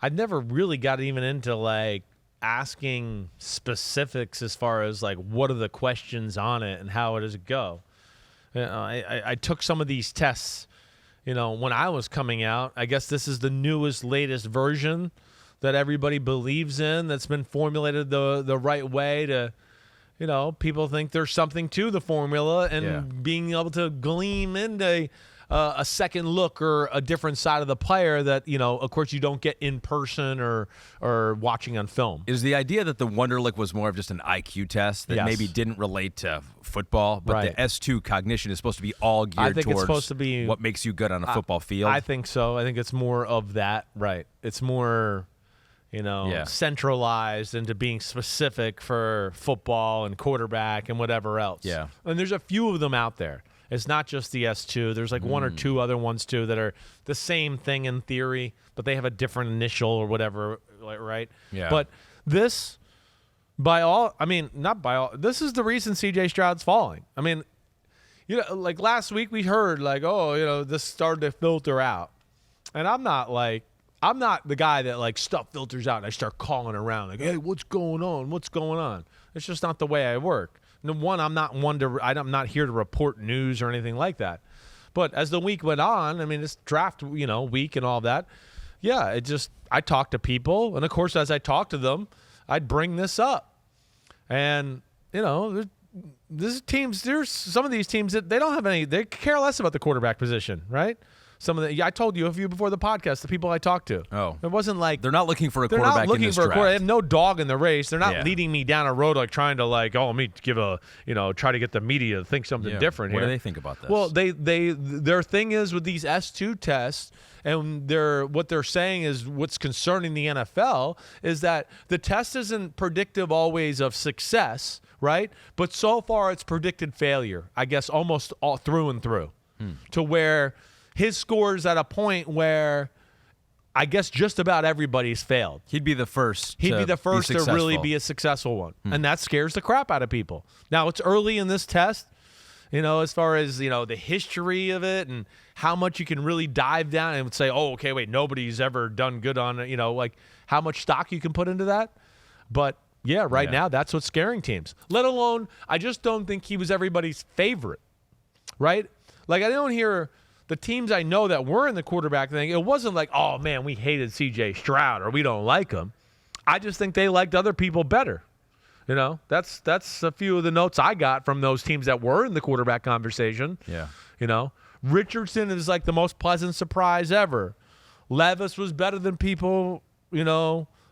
I've never really got even into like asking specifics as far as like what are the questions on it and how does it go. I took some of these tests, when I was coming out. I guess this is the newest, latest version that everybody believes in, that's been formulated the right way to, people think there's something to the formula, and being able to glean into a second look or a different side of the player that, of course you don't get in person or watching on film. Is the idea that the Wonderlic was more of just an IQ test that maybe didn't relate to football, but the S2 cognition is supposed to be all geared towards it's supposed to be what makes you good on a football field? I think so. I think it's more of that, right? It's more, centralized into being specific for football and quarterback and whatever else. Yeah. And there's a few of them out there. It's not just the S2. There's like one or two other ones too that are the same thing in theory, but they have a different initial or whatever, right? Yeah. But this, this is the reason C.J. Stroud's falling. I mean, like last week we heard like, this started to filter out. And I'm not the guy that like stuff filters out and I start calling around like, hey, what's going on? What's going on? It's just not the way I work. I'm not here to report news or anything like that. But as the week went on, this draft, week and all that, I talked to people, and of course, as I talked to them, I'd bring this up. And, there's some of these teams that they care less about the quarterback position, right? I told you a few before the podcast, the people I talked to. Oh. It wasn't like they're not looking for a quarterback in this draft. They have no dog in the race. They're not leading me down a road like trying to let me give try to get the media to think something different here. What do they think about this? Well, their thing is with these S2 tests, and what they're saying is what's concerning the NFL is that the test isn't predictive always of success, right? But so far it's predicted failure, I guess, almost all through and through, to where his score's at a point where I guess just about everybody's failed. He'd be the first to really be a successful one. And that scares the crap out of people. Now, it's early in this test, as far as, the history of it and how much you can really dive down and say, oh, okay, wait, nobody's ever done good on it, like how much stock you can put into that. But, right now, that's what's scaring teams. Let alone, I just don't think he was everybody's favorite, right? Like, I don't hear the teams I know that were in the quarterback thing, it wasn't like, oh, man, we hated C.J. Stroud or we don't like him. I just think they liked other people better. That's a few of the notes I got from those teams that were in the quarterback conversation. Yeah. Richardson is like the most pleasant surprise ever. Levis was better than people,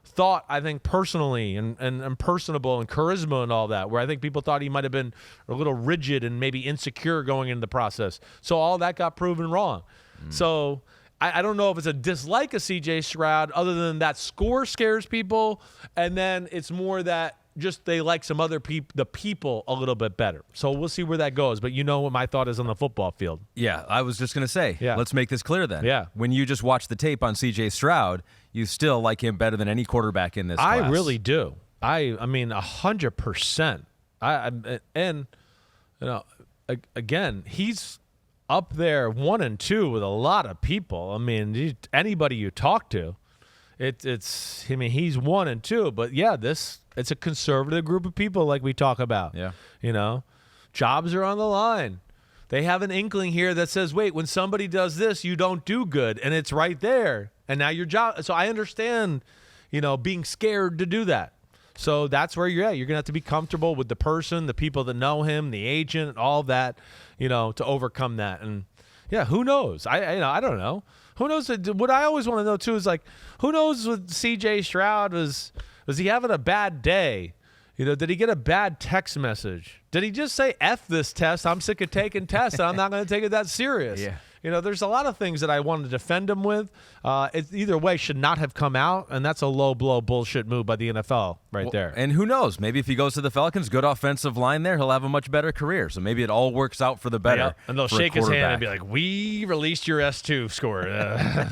thought, I think, personally and personable and charisma and all that, where I think people thought he might have been a little rigid and maybe insecure going into the process. So all that got proven wrong. So I don't know if it's a dislike of C.J. Stroud other than that score scares people, and then it's more that just they like some other people a little bit better. So we'll see where that goes. But what my thought is on the football field. Yeah, I was just going to say, let's make this clear then. Yeah. When you just watch the tape on C.J. Stroud, you still like him better than any quarterback in this class. I really do. I mean, 100%. Again, he's up there 1 and 2 with a lot of people. I mean, anybody you talk to, he's 1 and 2. But it's a conservative group of people like we talk about. Yeah. Jobs are on the line. They have an inkling here that says, wait, when somebody does this, you don't do good. And it's right there. And now your job. So I understand, being scared to do that. So that's where you're at. You're going to have to be comfortable with the person, the people that know him, the agent, all that, to overcome that. And who knows? I don't know. Who knows? What I always want to know too is like, who knows with C.J. Stroud was he having a bad day? Did he get a bad text message? Did he just say, F this test, I'm sick of taking tests, and I'm not going to take it that serious? Yeah. There's a lot of things that I want to defend him with. It either way should not have come out, and that's a low blow bullshit move by the NFL there. And who knows? Maybe if he goes to the Falcons, good offensive line there, he'll have a much better career. So maybe it all works out for the better. Yeah. And they'll shake his hand and be like, we released your S2 score.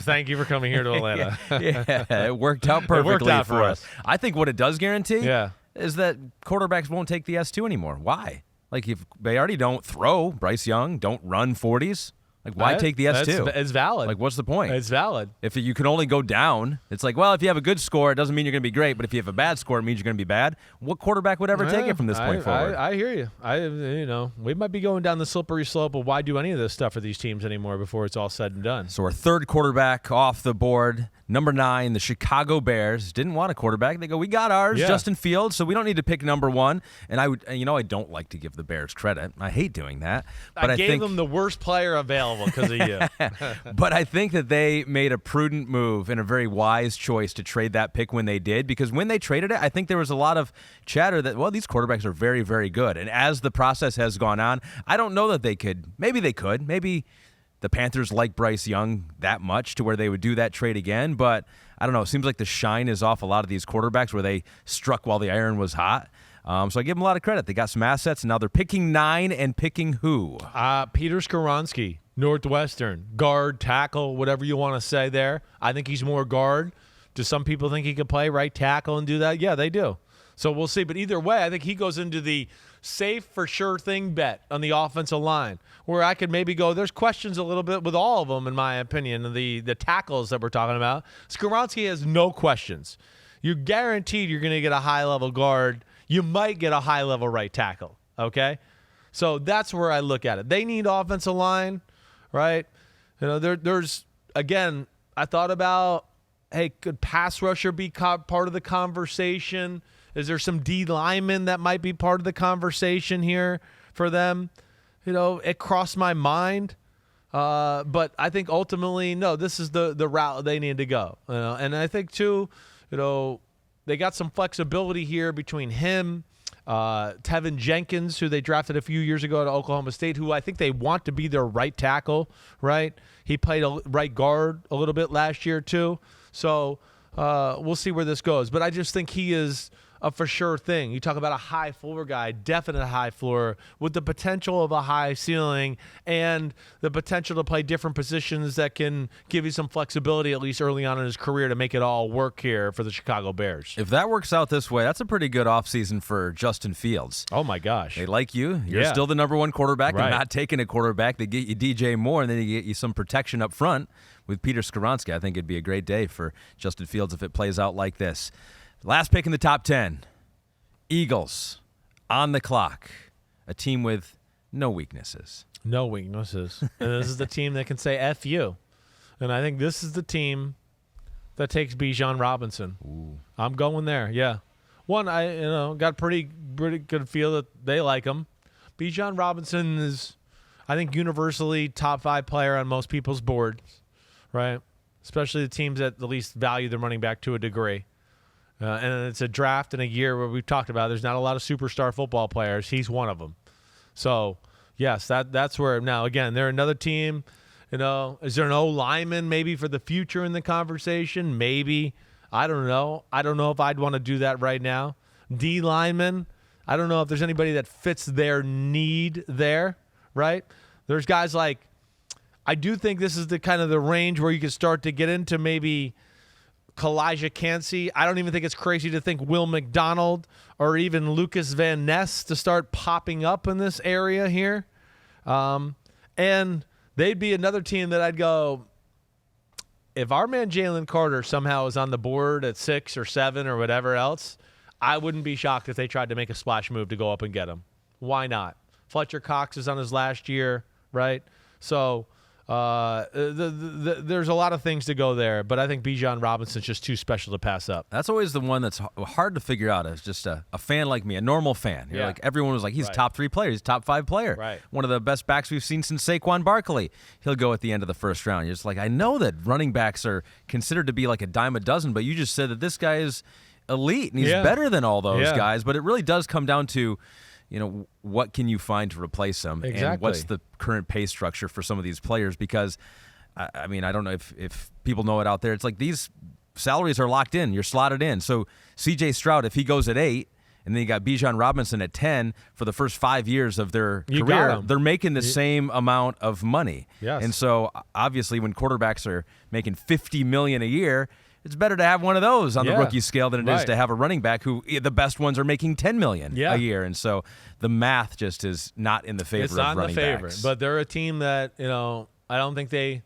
Thank you for coming here to Atlanta. It worked out perfectly for us. I think what it does guarantee is that quarterbacks won't take the S2 anymore. Why? Like, if they already don't throw, Bryce Young, don't run 40s. Like, why take the S2? It's valid. Like, what's the point? It's valid. If you can only go down, it's like, well, if you have a good score, it doesn't mean you're going to be great. But if you have a bad score, it means you're going to be bad. What quarterback would ever take it from this point forward? I hear you. We might be going down the slippery slope of why do any of this stuff for these teams anymore before it's all said and done. So our third quarterback off the board, number 9, the Chicago Bears didn't want a quarterback. They go, we got ours, Justin Fields, so we don't need to pick number 1. And I don't like to give the Bears credit. I hate doing that. But I gave them the worst player available because of you. But I think that they made a prudent move and a very wise choice to trade that pick when they did, because when they traded it, I think there was a lot of chatter that, well, these quarterbacks are very, very good. And as the process has gone on, I don't know that they could. Maybe they could. Maybe the Panthers like Bryce Young that much to where they would do that trade again. But I don't know. It seems like the shine is off a lot of these quarterbacks where they struck while the iron was hot. So I give them a lot of credit. They got some assets, and now they're picking 9 and picking who? Peter Skoronski. Northwestern, guard, tackle, whatever you want to say there. I think he's more guard. Do some people think he could play right tackle and do that? Yeah, they do. So we'll see. But either way, I think he goes into the safe for sure thing bet on the offensive line, where I could maybe go, there's questions a little bit with all of them, in my opinion, the tackles that we're talking about. Skoronski has no questions. You're guaranteed you're going to get a high-level guard. You might get a high-level right tackle, okay? So that's where I look at it. They need offensive line. Right? There's, again, I thought about, hey, could pass rusher be part of the conversation? Is there some D lineman that might be part of the conversation here for them? It crossed my mind. But I think ultimately, no, this is the route they need to go. And I think, too, they got some flexibility here between him, Tevin Jenkins, who they drafted a few years ago at Oklahoma State, who I think they want to be their right tackle, right? He played a right guard a little bit last year too. So we'll see where this goes. But I just think he is a for sure thing. You talk about a high floor guy, definite high floor with the potential of a high ceiling and the potential to play different positions that can give you some flexibility, at least early on in his career, to make it all work here for the Chicago Bears. If that works out this way, that's a pretty good offseason for Justin Fields. Oh, my gosh. They like you. You're still the number 1 quarterback. They're not taking a quarterback. They get you DJ Moore, and then they get you some protection up front with Peter Skoronski. I think it'd be a great day for Justin Fields if it plays out like this. Last pick in the top 10, Eagles on the clock, a team with no weaknesses. No weaknesses. And this is the team that can say F you. And I think this is the team that takes Bijan Robinson. Ooh. I'm going there, yeah. One, I got pretty good feel that they like him. Bijan Robinson is, I think, universally top 5 player on most people's boards, right? Especially the teams that at least value the running back to a degree. And it's a draft in a year where we've talked about there's not a lot of superstar football players. He's one of them. So, yes, that's where – now, again, they're another team. Is there an O-lineman maybe for the future in the conversation? Maybe. I don't know. I don't know if I'd want to do that right now. D-lineman, I don't know if there's anybody that fits their need there, right? There's guys like – I do think this is the kind of the range where you can start to get into maybe – Calijah, Cancey. I don't even think it's crazy to think Will McDonald or even Lucas Van Ness to start popping up in this area here. And they'd be another team that I'd go, if our man Jalen Carter somehow is on the board at 6 or 7 or whatever else, I wouldn't be shocked if they tried to make a splash move to go up and get him. Why not? Fletcher Cox is on his last year, right? So there's a lot of things to go there, but I think Bijan Robinson's just too special to pass up. That's always the one that's hard to figure out as just a fan like me, a normal fan. You're like, everyone was like, he's a top 3 player, he's a top 5 player. Right. One of the best backs we've seen since Saquon Barkley. He'll go at the end of the first round. You're just like, I know that running backs are considered to be like a dime a dozen, but you just said that this guy is elite and he's better than all those guys. But it really does come down to, what can you find to replace him? Exactly. And what's the current pay structure for some of these players? Because, I don't know if people know it out there. It's like these salaries are locked in. You're slotted in. So C.J. Stroud, if he goes at 8, and then you got Bijan Robinson at 10 for the first 5 years of their career, they're making the same amount of money. Yes. And so, obviously, when quarterbacks are making $50 million a year, it's better to have one of those on the rookie scale than it is right. to have a running back who the best ones are making $10 million a year. And so the math just is not in the favor of running backs. It's not in the favor, but they're a team that, I don't think they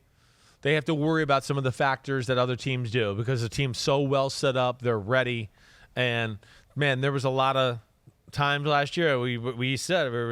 have to worry about some of the factors that other teams do because the team's so well set up, they're ready. And, man, there was a lot of times last year we were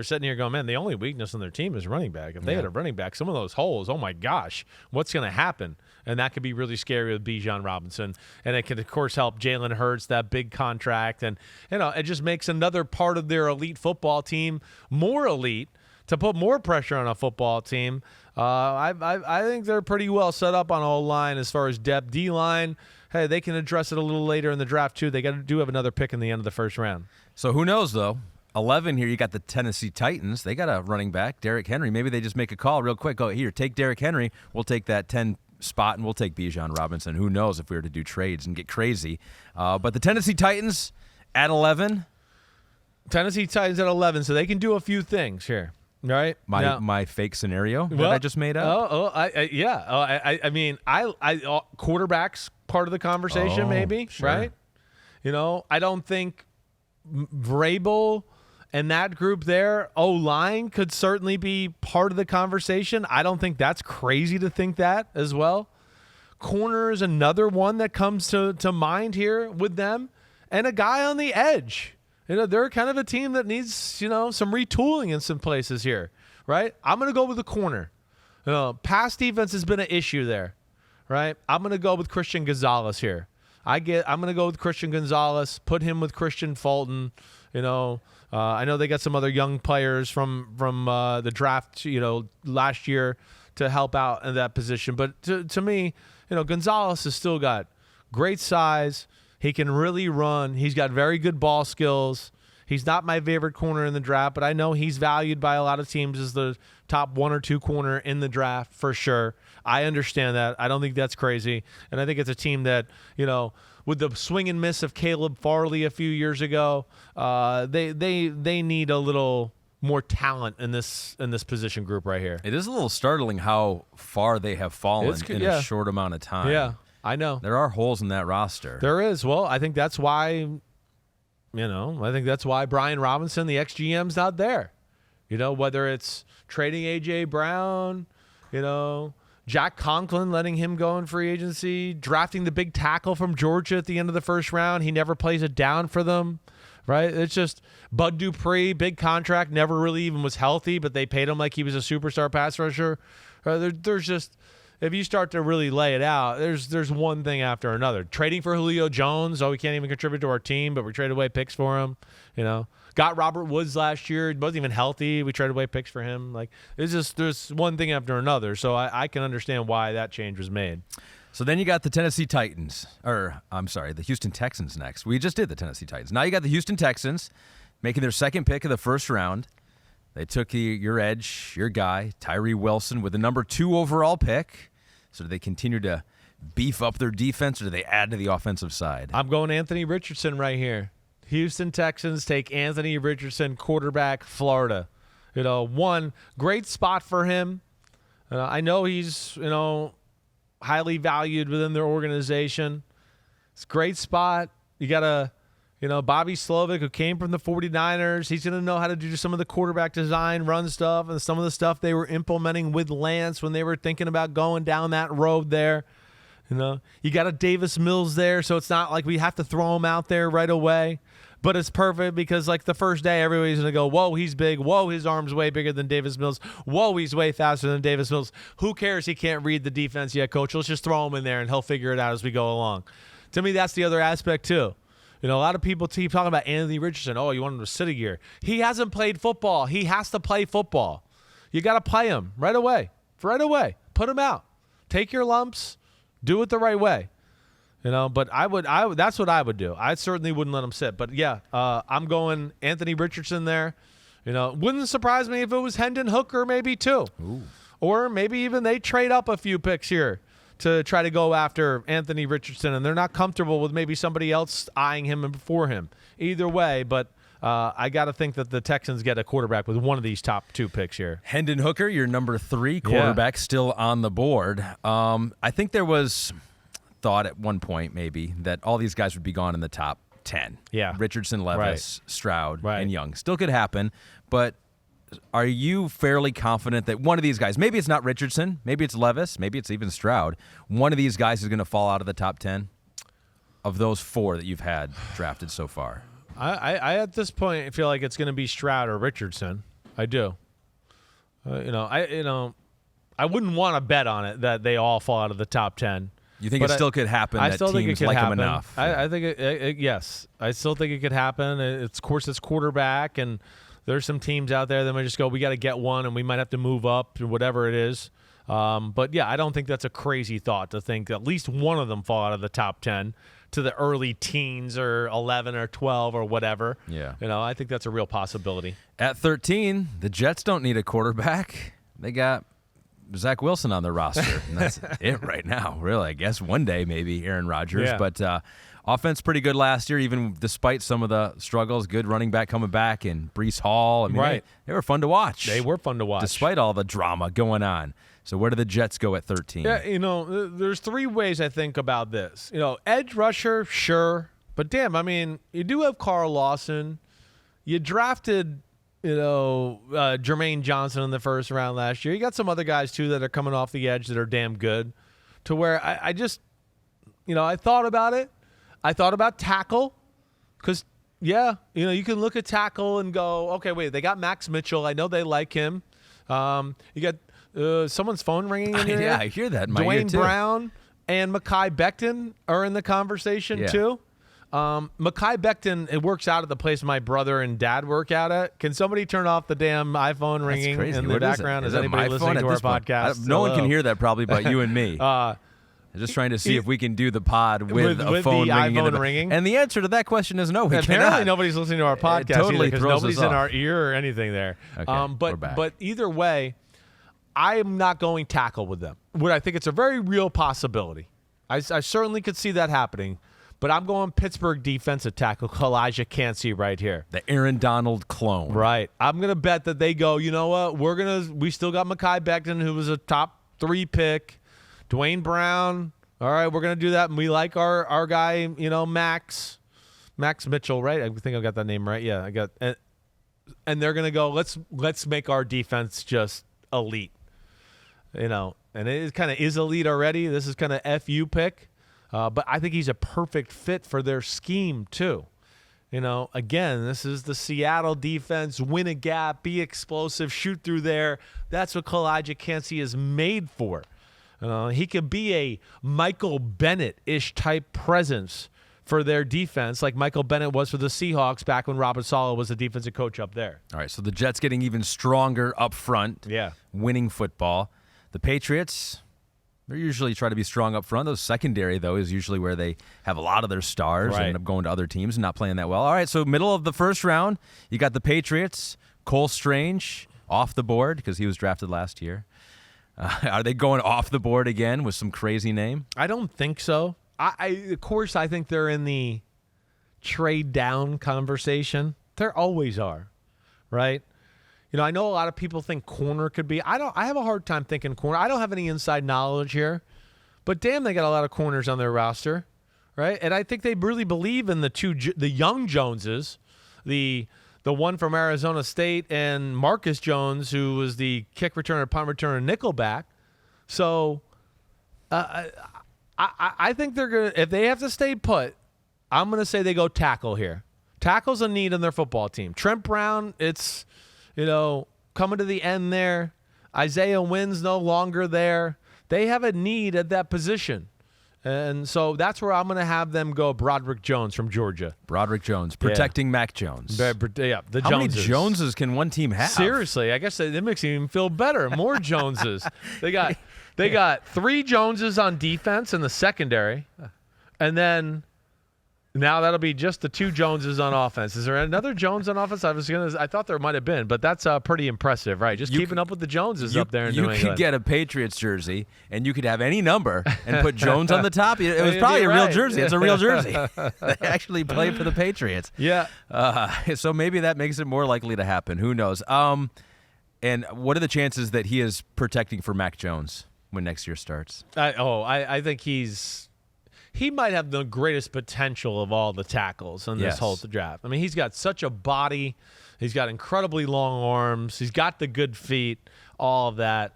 sitting here going, man, the only weakness on their team is running back. If they had a running back, some of those holes, oh, my gosh, what's going to happen? And that could be really scary with Bijan Robinson. And it can, of course, help Jalen Hurts, that big contract. And, it just makes another part of their elite football team more elite to put more pressure on a football team. I think they're pretty well set up on O-line as far as depth. D-line, hey, they can address it a little later in the draft, too. They do have another pick in the end of the first round. So who knows, though? 11 here, you got the Tennessee Titans. They got a running back, Derrick Henry. Maybe they just make a call real quick. Go, here, take Derrick Henry. We'll take that 10 spot, and we'll take Bijan Robinson. Who knows if we were to do trades and get crazy. But the Tennessee Titans at 11. Tennessee Titans at 11, so they can do a few things here. Right, my fake scenario that I just made up. I mean, quarterbacks part of the conversation, maybe, sure. Right? I don't think Vrabel and that group there, O-line could certainly be part of the conversation. I don't think that's crazy to think that as well. Corner is another one that comes to mind here with them, and a guy on the edge. They're kind of a team that needs, some retooling in some places here, right? I'm going to go with the corner. Pass defense has been an issue there, right? I'm going to go with Christian Gonzalez here. I'm going to go with Christian Gonzalez, put him with Christian Fulton. I know they got some other young players from the draft, last year to help out in that position. But to me, Gonzalez has still got great size. He can really run. He's got very good ball skills. He's not my favorite corner in the draft, but I know he's valued by a lot of teams as the top 1 or 2 corner in the draft for sure. I understand that. I don't think that's crazy. And I think it's a team that, with the swing and miss of Caleb Farley a few years ago, they need a little more talent in this position group right here. It is a little startling how far they have fallen in a short amount of time. Yeah. I know. There are holes in that roster. There is. Well, I think that's why, Brian Robinson, the ex-GM's not there. Whether it's trading A.J. Brown, Jack Conklin letting him go in free agency, drafting the big tackle from Georgia at the end of the first round. He never plays it down for them, right? It's just Bud Dupree, big contract, never really even was healthy, but they paid him like he was a superstar pass rusher. There's just... If you start to really lay it out, there's one thing after another. Trading for Julio Jones, he can't even contribute to our team, but we traded away picks for him. Got Robert Woods last year. He wasn't even healthy. We traded away picks for him. There's one thing after another. So I can understand why that change was made. So then you got the Tennessee Titans, the Houston Texans next. We just did the Tennessee Titans. Now you got the Houston Texans making their second pick of the first round. They took your edge, your guy, Tyree Wilson, with the number 2 overall pick. So do they continue to beef up their defense, or do they add to the offensive side? I'm going Anthony Richardson right here. Houston Texans take Anthony Richardson, quarterback, Florida. One great spot for him. I know he's, highly valued within their organization. It's a great spot. You got a Bobby Slovic, who came from the 49ers. He's going to know how to do some of the quarterback design, run stuff, and some of the stuff they were implementing with Lance when they were thinking about going down that road there. You got a Davis Mills there, so it's not like we have to throw him out there right away. But it's perfect because, the first day, everybody's going to go, whoa, he's big. Whoa, his arm's way bigger than Davis Mills. Whoa, he's way faster than Davis Mills. Who cares? He can't read the defense yet, coach. Let's just throw him in there, and he'll figure it out as we go along. To me, that's the other aspect, too. A lot of people keep talking about Anthony Richardson. Oh, you want him to sit a year. He hasn't played football. He has to play football. You got to play him right away. Right away. Put him out. Take your lumps. Do it the right way. But I would that's what I would do. I certainly wouldn't let him sit. But yeah, I'm going Anthony Richardson there. Wouldn't surprise me if it was Hendon Hooker maybe too. Ooh. Or maybe even they trade up a few picks here to try to go after Anthony Richardson, and they're not comfortable with maybe somebody else eyeing him before him. Either way, but I got to think that the Texans get a quarterback with one of these top 2 picks here. Hendon Hooker, your number 3 quarterback, still on the board. I think there was thought at one point maybe that all these guys would be gone in the top 10. Yeah. Richardson, Levis, Stroud, Right. and Young. Still could happen, but are you fairly confident that one of these guys, maybe it's not Richardson, maybe it's Levis, maybe it's even Stroud, one of these guys is going to fall out of the top 10 of those 4 that you've had drafted so far? I at this point feel like it's going to be Stroud or Richardson. I do. I wouldn't want to bet on it that they all fall out of the top 10. You think it still could happen? I that still think it teams could like happen. them enough. I think yes. I still think it could happen. Of course, it's quarterback, and there's some teams out there that might just go, we got to get one, and we might have to move up or whatever it is. But yeah, I don't think that's a crazy thought to think at least one of them fall out of the top 10 to the early teens or 11 or 12 or whatever. Yeah. I think that's a real possibility. At 13, the Jets don't need a quarterback. They got Zach Wilson on their roster, and that's it right now, really. I guess one day maybe Aaron Rodgers. Yeah. But offense pretty good last year, even despite some of the struggles. Good running back coming back, and Breece Hall. I mean, Right. they were fun to watch. They were fun to watch. Despite all the drama going on. So where do the Jets go at 13? Yeah, there's 3 ways I think about this. Edge rusher, sure. But damn, I mean, you do have Carl Lawson. You drafted, Jermaine Johnson in the first round last year. You got some other guys, too, that are coming off the edge that are damn good. To where I just, I thought about it. I thought about tackle. Because, you can look at tackle and go, okay, wait, they got Max Mitchell. I know they like him. You got someone's phone ringing in your ear? Yeah, I hear that in my ear, Dwayne too. Brown and Mekhi Becton are in the conversation, too. Mekhi Becton, it works out at the place my brother and dad work out at. Can somebody turn off the damn iPhone ringing in the background? Is anybody listening to our podcast? No one can hear that probably but you and me. I'm just trying to see if we can do the pod with a phone the ringing. iPhone ringing. And the answer to that question is no, we Apparently cannot. nobody's listening to our podcast totally because throws nobody's us in off. our ear or anything there. Okay, we're back. But either way, I am not going tackle with them. What I think it's a very real possibility. I certainly could see that happening. But I'm going Pittsburgh defensive tackle Calijah Cancey right here. The Aaron Donald clone. Right. I'm going to bet that they go, you know what? We still got Mekhi Becton, who was a top 3 pick. Dwayne Brown. All right, we're going to do that. And we like our guy, Max Mitchell, right? I think I got that name right. Yeah, I got and they're going to go, let's make our defense just elite. And it kind of is elite already. This is kind of FU pick. But I think he's a perfect fit for their scheme, too. Again, this is the Seattle defense. Win a gap, be explosive, shoot through there. That's what Calijah Cancey is made for. He could be a Michael Bennett-ish type presence for their defense, like Michael Bennett was for the Seahawks back when Robert Saleh was the defensive coach up there. All right, so the Jets getting even stronger up front. Yeah. Winning football. The Patriots, they usually try to be strong up front. Those secondary, though, is usually where they have a lot of their stars and end up going to other teams and not playing that well. All right, so middle of the first round, you got the Patriots. Cole Strange off the board because he was drafted last year. Are they going off the board again with some crazy name? I don't think so. Of course, I think they're in the trade down conversation. There always are, right? I know a lot of people think corner could be. I have a hard time thinking corner. I don't have any inside knowledge here, but damn, they got a lot of corners on their roster, right? And I think they really believe in the young Joneses, the one from Arizona State and Marcus Jones, who was the kick returner, punt returner, nickelback. So I think they're gonna. If they have to stay put, I'm gonna say they go tackle here. Tackle's a need on their football team. Trent Brown, it's coming to the end there. Isaiah Wynn's no longer there. They have a need at that position. And so that's where I'm going to have them go. Broderick Jones from Georgia. Broderick Jones, protecting Mac Jones. Yeah, the How Joneses. many Joneses can one team have? Seriously, I guess that makes it even feel better. More Joneses. They got 3 Joneses on defense in the secondary, and then now that'll be just the 2 Joneses on offense. Is there another Jones on offense? I thought there might have been, but that's pretty impressive, right? Just keeping up with the Joneses up there in New England. You could get a Patriots jersey, and you could have any number and put Jones on the top. It was probably a real jersey. It's a real jersey. They actually play for the Patriots. Yeah. So maybe that makes it more likely to happen. Who knows? And what are the chances that he is protecting for Mac Jones when next year starts? I think he's he might have the greatest potential of all the tackles in this whole draft. I mean, he's got such a body. He's got incredibly long arms. He's got the good feet, all of that.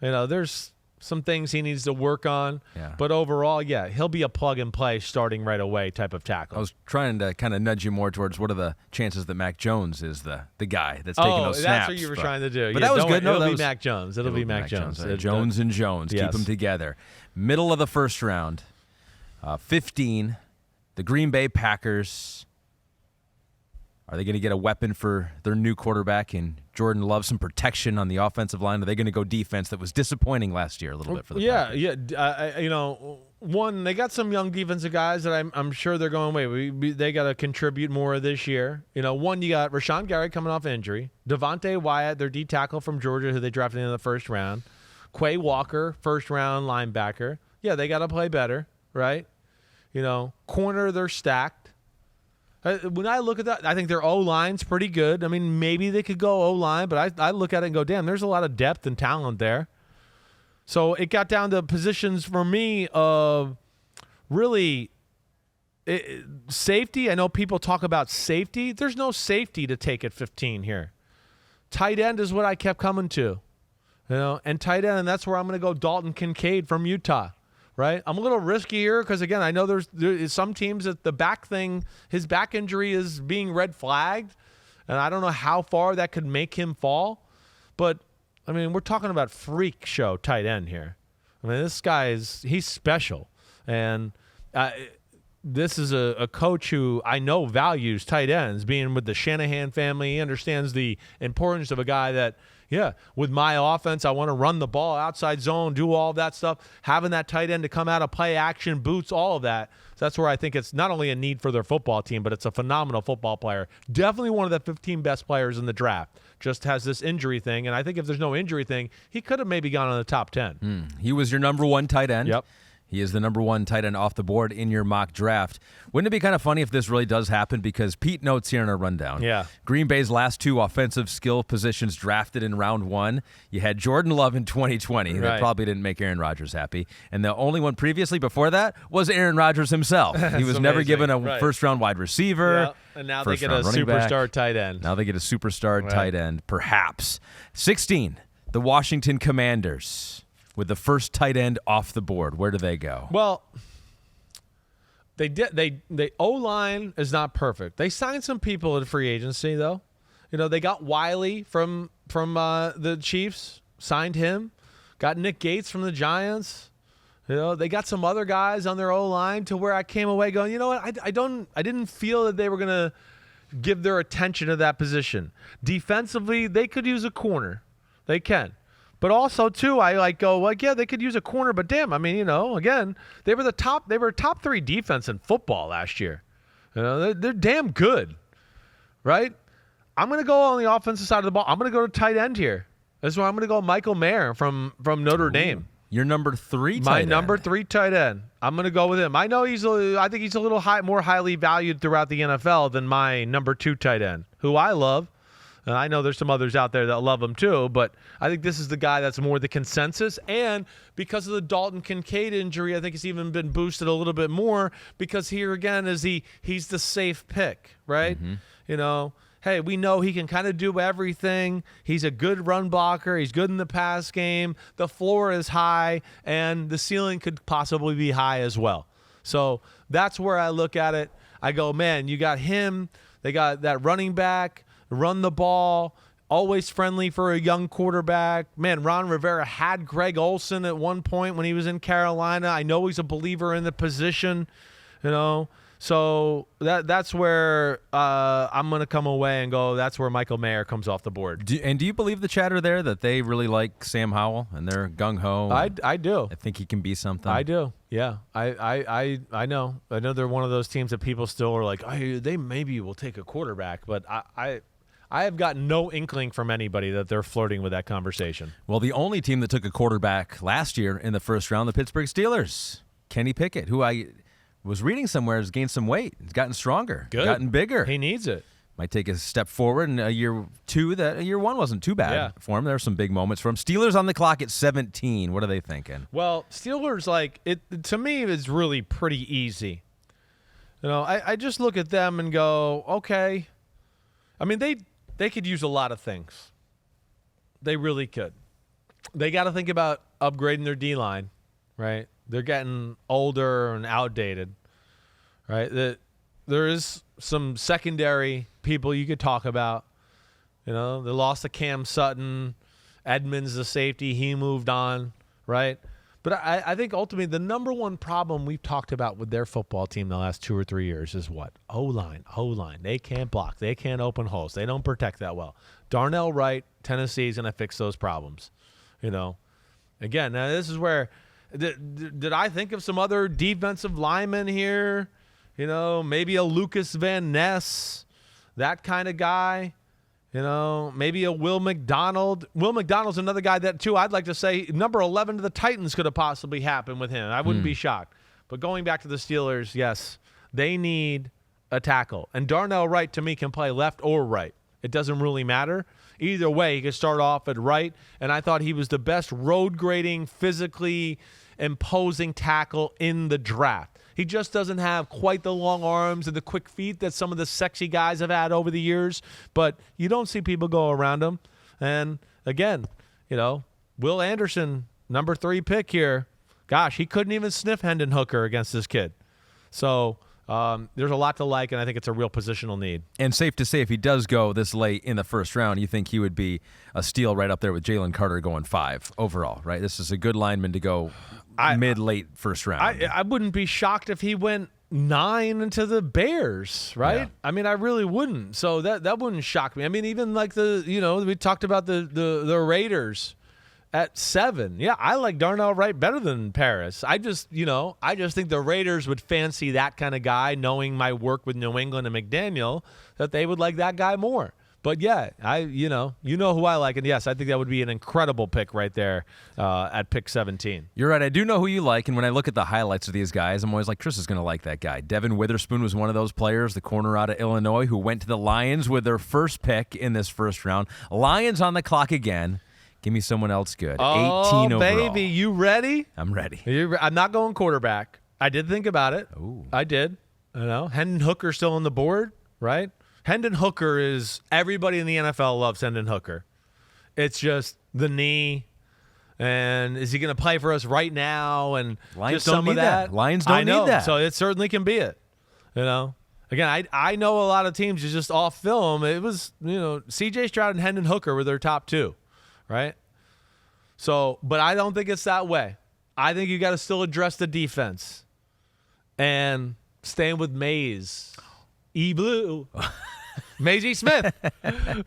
There's some things he needs to work on. Yeah. But overall, he'll be a plug-and-play starting right away type of tackle. I was trying to kind of nudge you more towards what are the chances that Mac Jones is the guy that's taking those snaps. That's what you were trying to do. But that was good. It'll be Mac Jones. It'll be Mac Jones. Jones and Jones. Yes. Keep them together. Middle of the first round, 15, the Green Bay Packers. Are they going to get a weapon for their new quarterback and Jordan Love, some protection on the offensive line? Are they going to go defense that was disappointing last year a little bit for the Packers? One, they got some young defensive guys that I'm sure they're going, they got to contribute more this year. One, you got Rashawn Gary coming off injury. Devontae Wyatt, their D tackle from Georgia, who they drafted in the first round. Quay Walker, first-round linebacker. Yeah, they got to play better, right? Corner, they're stacked. When I look at that, I think their O-line's pretty good. I mean, maybe they could go O-line, but I look at it and go, damn, there's a lot of depth and talent there. So it got down to positions for me of really safety. I know people talk about safety. There's no safety to take at 15 here. Tight end is what I kept coming to. And tight end, and that's where I'm going to go Dalton Kincaid from Utah. Right, I'm a little risky here because, again, I know there's some teams that the back thing, his back injury is being red flagged, and I don't know how far that could make him fall. But, I mean, we're talking about freak show tight end here. I mean, this guy he's special. And this is a coach who I know values tight ends, being with the Shanahan family. He understands the importance of a guy that, with my offense, I want to run the ball, outside zone, do all of that stuff. Having that tight end to come out of play action, boots, all of that. So that's where I think it's not only a need for their football team, but it's a phenomenal football player. Definitely one of the 15 best players in the draft. Just has this injury thing, and I think if there's no injury thing, he could have maybe gone on the top 10. He was your number one tight end. Yep. He is the number one tight end off the board in your mock draft. Wouldn't it be kind of funny if this really does happen? Because Pete notes here in our rundown. Yeah. Green Bay's last two offensive skill positions drafted in round one. You had Jordan Love in 2020. That probably didn't make Aaron Rodgers happy. And the only one previously before that was Aaron Rodgers himself. He was never given a first-round wide receiver. Yep. And now they get a superstar tight end. Now they get a superstar tight end, perhaps. 16, the Washington Commanders. With the first tight end off the board, where do they go? Well, they O-line is not perfect. They signed some people in free agency, though. They got Wiley from the Chiefs, signed him. Got Nick Gates from the Giants. They got some other guys on their O-line to where I came away going, you know what? I didn't feel that they were going to give their attention to that position. Defensively, they could use a corner. They can. But also, too, I go, they could use a corner, but damn, I mean, again, they were top 3 defense in football last year. They're damn good, right? I'm going to go on the offensive side of the ball. I'm going to go to tight end here. This is where I'm going to go Michael Mayer from Notre Dame. Your number 3 tight end. My number 3 tight end. I'm going to go with him. I know I think he's a little more highly valued throughout the NFL than my number 2 tight end, who I love. And I know there's some others out there that love him too, but I think this is the guy that's more the consensus. And because of the Dalton Kincaid injury, I think it's even been boosted a little bit more because here again is he's the safe pick, right? Mm-hmm. Hey, we know he can kind of do everything. He's a good run blocker. He's good in the pass game. The floor is high, and the ceiling could possibly be high as well. So that's where I look at it. I go, man, you got him. They got that running back. Run the ball, always friendly for a young quarterback. Man, Ron Rivera had Greg Olsen at one point when he was in Carolina. I know he's a believer in the position, So that's where I'm going to come away and go, that's where Michael Mayer comes off the board. Do you believe the chatter there that they really like Sam Howell and they're gung-ho? I do. I think he can be something. I do, yeah. I know. I know they're one of those teams that people still are like, they maybe will take a quarterback, but I have gotten no inkling from anybody that they're flirting with that conversation. Well, the only team that took a quarterback last year in the first round, the Pittsburgh Steelers. Kenny Pickett, who I was reading somewhere has gained some weight. He's gotten stronger. Good. Gotten bigger. He needs it. might take a step forward in year 2. Year 1 wasn't too bad for him. There were some big moments for him. Steelers on the clock at 17. What are they thinking? Well, Steelers, to me, is really pretty easy. I just look at them and go, okay. I mean, they could use a lot of things. They really could. They got to think about upgrading their D-line, right? They're getting older and outdated, right? There is some secondary people you could talk about. They lost to Cam Sutton. Edmonds, the safety, he moved on, right? But I think ultimately the number one problem we've talked about with their football team the last 2 or 3 years is what? O-line. They can't block. They can't open holes. They don't protect that well. Darnell Wright, Tennessee is going to fix those problems. Again, now this is where did I think of some other defensive linemen here? Maybe a Lucas Van Ness, that kind of guy. Maybe a Will McDonald. Will McDonald's another guy that, too, I'd like to say number 11 to the Titans could have possibly happened with him. I wouldn't be shocked. But going back to the Steelers, yes, they need a tackle. And Darnell Wright, to me, can play left or right. It doesn't really matter. Either way, he could start off at right. And I thought he was the best road grading, physically imposing tackle in the draft. He just doesn't have quite the long arms and the quick feet that some of the sexy guys have had over the years. But you don't see people go around him. And, again, Will Anderson, number 3 pick here. Gosh, he couldn't even sniff Hendon Hooker against this kid. So there's a lot to like, and I think it's a real positional need. And safe to say, if he does go this late in the first round, you think he would be a steal right up there with Jalen Carter going 5 overall, right? This is a good lineman to go mid-late first round. I wouldn't be shocked if he went 9 into the Bears, right? Yeah. I mean, I really wouldn't. So that wouldn't shock me. I mean, even like we talked about the Raiders at 7. Yeah, I like Darnell Wright better than Paris. I just think the Raiders would fancy that kind of guy, knowing my work with New England and McDaniel, that they would like that guy more. But yeah, you know who I like, and yes, I think that would be an incredible pick right there at pick 17. You're right. I do know who you like, and when I look at the highlights of these guys, I'm always like, Chris is going to like that guy. Devon Witherspoon was one of those players, the corner out of Illinois, who went to the Lions with their first pick in this first round. Lions on the clock again. Give me someone else good. 18 overall. Baby, you ready? I'm ready. I'm not going quarterback. I did think about it. Ooh. I did. Hendon Hooker still on the board, right? Hendon Hooker is – everybody in the NFL loves Hendon Hooker. It's just the knee, and is he going to play for us right now? And Lions just don't some need of that. Lions don't need that. So it certainly can be it. Again, I know a lot of teams is just off film. It was, C.J. Stroud and Hendon Hooker were their top 2, right? So, but I don't think it's that way. I think you got to still address the defense. And staying with Maze. E-Blue. Maisie Smith.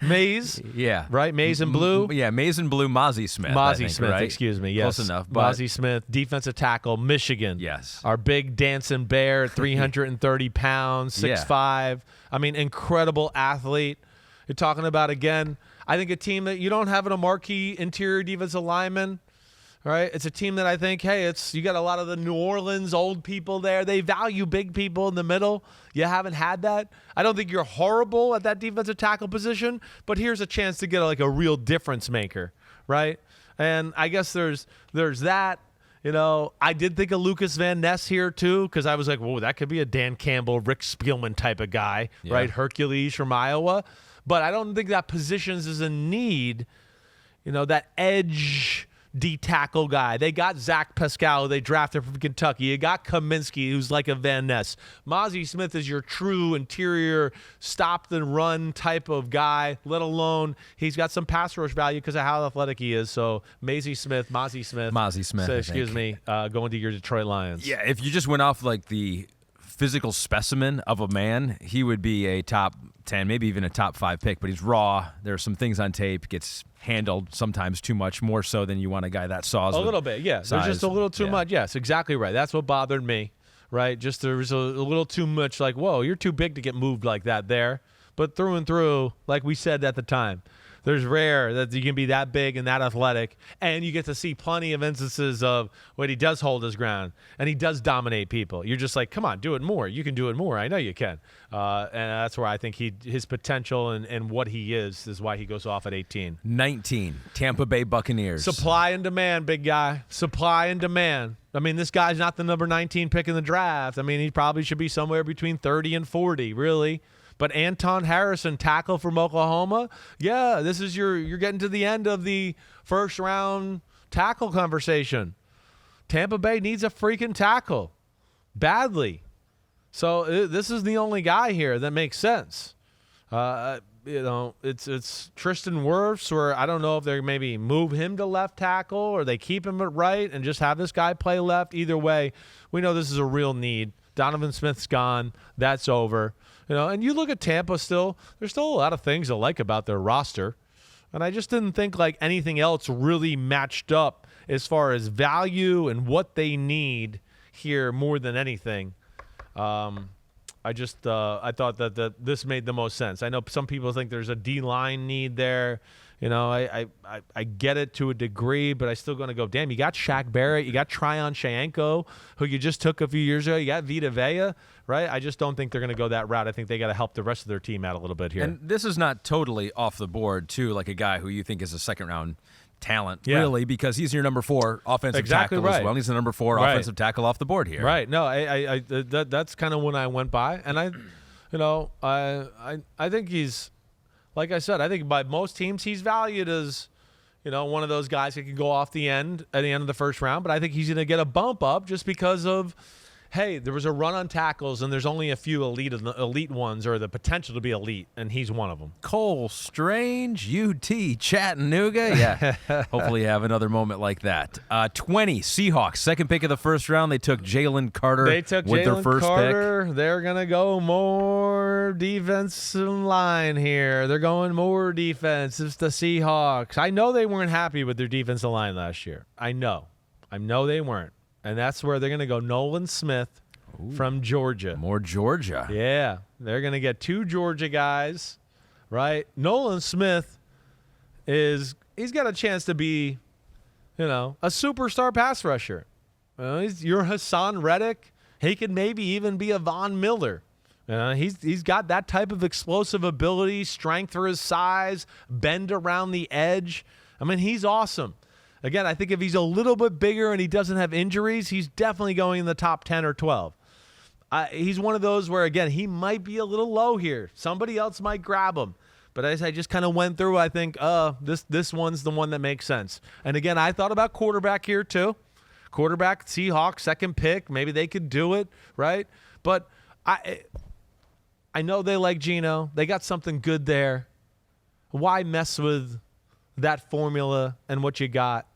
Maze. Yeah. Right? Maze and Blue. Yeah, Maze and Blue. Mozzie Smith. Mozzie Smith, right? excuse me. Yes. Close enough. Mozzie Smith, defensive tackle, Michigan. Yes. Our big dancing bear, 330 pounds, 6'5". Yeah. I mean, incredible athlete. You're talking about, again, I think a team that you don't have a marquee interior defensive lineman. Right? It's a team that I think, hey, you got a lot of the New Orleans old people there. They value big people in the middle. You haven't had that. I don't think you're horrible at that defensive tackle position, but here's a chance to get a real difference maker, right? And I guess there's that. I did think of Lucas Van Ness here too, because I was like, whoa, that could be a Dan Campbell, Rick Spielman type of guy, right? Hercules from Iowa. But I don't think that positions is a need, that edge D-tackle guy. They got Zach Pascal, they drafted from Kentucky. You got Kaminsky, who's like a Van Ness. Mozzie Smith is your true interior stop-and-run type of guy, let alone he's got some pass rush value because of how athletic he is. So Mozzie Smith. Going to your Detroit Lions. Yeah, if you just went off the physical specimen of a man, he would be a top 10, maybe even a top 5 pick, but he's raw. There are some things on tape, gets handled sometimes too much, more so than you want a guy that saws a little bit. Yeah, there's just a little too much. Yes, exactly right. That's what bothered me, right? Just there was a little too much, whoa, you're too big to get moved like that there. But through and through, like we said at the time, There's rare that you can be that big and that athletic, and you get to see plenty of instances of when he does hold his ground and he does dominate people. You're just like, come on, do it more. You can do it more. I know you can. And that's where I think his potential and what he is why he goes off at 18. 19, Tampa Bay Buccaneers. Supply and demand, big guy. Supply and demand. I mean, this guy's not the number 19 pick in the draft. I mean, he probably should be somewhere between 30 and 40, really. But Anton Harrison, tackle from Oklahoma, yeah, this is you're getting to the end of the first round tackle conversation. Tampa Bay needs a freaking tackle badly. So this is the only guy here that makes sense. It's Tristan Wirfs, where I don't know if they maybe move him to left tackle or they keep him at right and just have this guy play left. Either way, we know this is a real need. Donovan Smith's gone. That's over. And you look at Tampa still, there's still a lot of things I like about their roster. And I just didn't think like anything else really matched up as far as value and what they need here more than anything. I thought that this made the most sense. I know some people think there's a D-line need there. I get it to a degree, but I still going to go, damn, you got Shaq Barrett, you got Tryon Shayanko, who you just took a few years ago, you got Vita Vea, right? I just don't think they're going to go that route. I think they got to help the rest of their team out a little bit here. And this is not totally off the board, too, like a guy who you think is a second-round talent, really, because he's your number 4 offensive tackle as well. He's the number 4 offensive tackle off the board here. Right. No, that's kind of when I went by, and I think he's. Like I said, I think by most teams he's valued as, one of those guys that can go off the end at the end of the first round. But I think he's going to get a bump up just because of, hey, there was a run on tackles and there's only a few elite ones or the potential to be elite, and he's one of them. Cole Strange, UT Chattanooga. Yeah, hopefully you have another moment like that. 20, Seahawks, second pick of the first round. They took Jalen Carter with their first pick. They're going to go more defensive line here. They're going more defense. It's the Seahawks. I know they weren't happy with their defensive line last year. I know they weren't. And that's where they're going to go Nolan Smith from Georgia. More Georgia. Yeah. They're going to get 2 Georgia guys, right? Nolan Smith he's got a chance to be, a superstar pass rusher. You're Hassan Reddick. He could maybe even be a Von Miller. He's got that type of explosive ability, strength for his size, bend around the edge. I mean, he's awesome. Again, I think if he's a little bit bigger and he doesn't have injuries, he's definitely going in the top 10 or 12. He's one of those where, again, he might be a little low here. Somebody else might grab him. But as I just kind of went through, I think this one's the one that makes sense. And, again, I thought about quarterback here too. Quarterback, Seahawks, second pick. Maybe they could do it, right? But I know they like Geno. They got something good there. Why mess with that formula and what you got?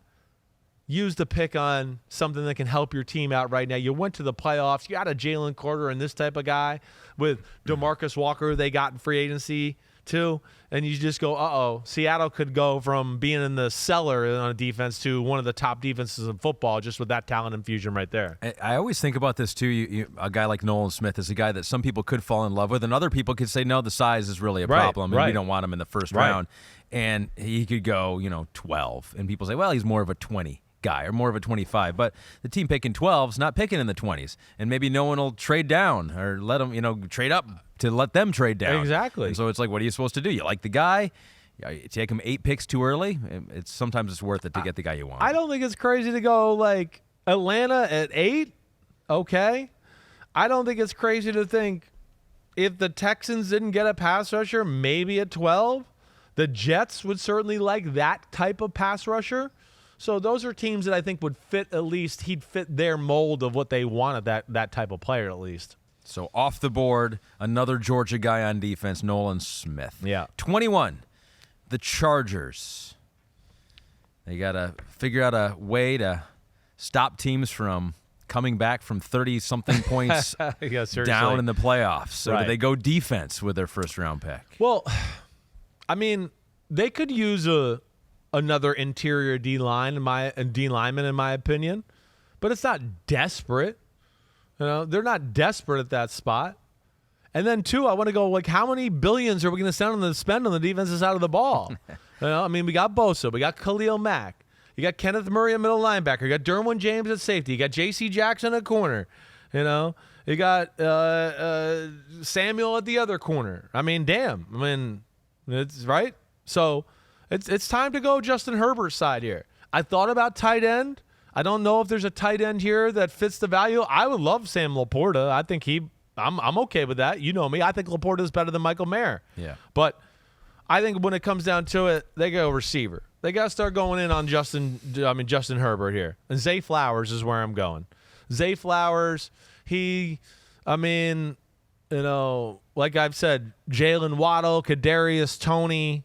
Use the pick on something that can help your team out right now. You went to the playoffs. You got a Jalen Carter and this type of guy with DeMarcus Walker they got in free agency too. And you just go, Seattle could go from being in the cellar on a defense to one of the top defenses in football just with that talent infusion right there. I always think about this too. A guy like Nolan Smith is a guy that some people could fall in love with, and other people could say, no, the size is really a problem, and we don't want him in the first round. And he could go, 12. And people say, well, he's more of a 20 guy or more of a 25. But the team picking 12's not picking in the 20s. And maybe no one will trade down or let them, trade up to let them trade down. Exactly. And so it's like, what are you supposed to do? You like the guy? You take him 8 picks too early? Sometimes it's worth it to get the guy you want. I don't think it's crazy to go like Atlanta at 8. Okay. I don't think it's crazy to think if the Texans didn't get a pass rusher, maybe at 12. The Jets would certainly like that type of pass rusher. So those are teams that I think would fit he'd fit their mold of what they wanted, that type of player at least. So off the board, another Georgia guy on defense, Nolan Smith. Yeah. 21, the Chargers. They got to figure out a way to stop teams from coming back from 30-something points down in the playoffs. So do they go defense with their first-round pick? Well, I mean, they could use another interior D-lineman, in my opinion, but it's not desperate. They're not desperate at that spot. And then, 2, I want to go, like, how many billions are we going to spend on the defensive side of the ball? I mean, we got Bosa. We got Khalil Mack. You got Kenneth Murray at middle linebacker. You got Derwin James at safety. You got J.C. Jackson at corner. You got Samuel at the other corner. I mean, damn. I mean, it's right. So it's time to go Justin Herbert's side here. I thought about tight end. I don't know if there's a tight end here that fits the value. I would love Sam Laporta. I think I'm okay with that. You know me. I think Laporta is better than Michael Mayer. Yeah. But I think when it comes down to it, they go receiver. They got to start going in on Justin Herbert here. And Zay Flowers is where I'm going. Zay Flowers, like I've said, Jalen Waddle, Kadarius Toney,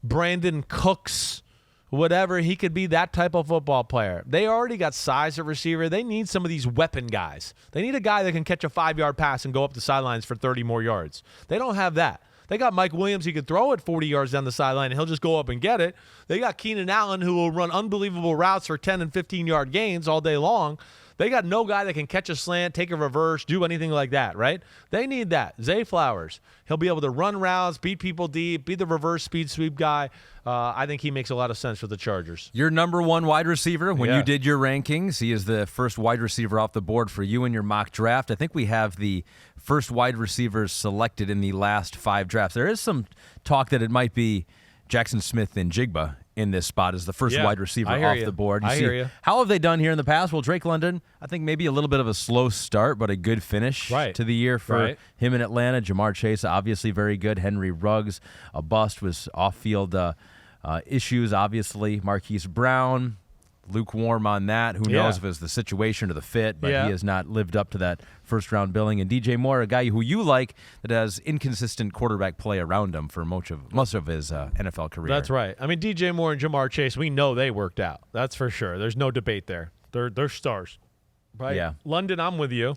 Brandon Cooks, whatever, he could be that type of football player. They already got size at receiver. They need some of these weapon guys. They need a guy that can catch a 5-yard pass and go up the sidelines for 30 more yards. They don't have that. They got Mike Williams. He could throw it 40 yards down the sideline, and he'll just go up and get it. They got Keenan Allen, who will run unbelievable routes for 10 and 15-yard gains all day long. They got no guy that can catch a slant, take a reverse, do anything like that, right? They need that. Zay Flowers. He'll be able to run routes, beat people deep, be the reverse speed sweep guy. I think he makes a lot of sense for the Chargers. Your number one wide receiver, when you did your rankings, he is the first wide receiver off the board for you in your mock draft. I think we have the first wide receivers selected in the last 5 drafts. There is some talk that it might be Jackson Smith-Njigba in this spot as the first wide receiver off the board. I hear you. How have they done here in the past? Well, Drake London, I think maybe a little bit of a slow start, but a good finish to the year for him in Atlanta. Jamar Chase, obviously very good. Henry Ruggs, a bust, was off-field issues, obviously. Marquise Brown, lukewarm on that. Who knows if it's the situation or the fit, but he has not lived up to that first-round billing. And DJ Moore, a guy who you like that has inconsistent quarterback play around him for most of his NFL career. That's right. I mean, DJ Moore and Jamar Chase, we know they worked out. That's for sure. There's no debate there. They're stars. Right? Yeah. London, I'm with you.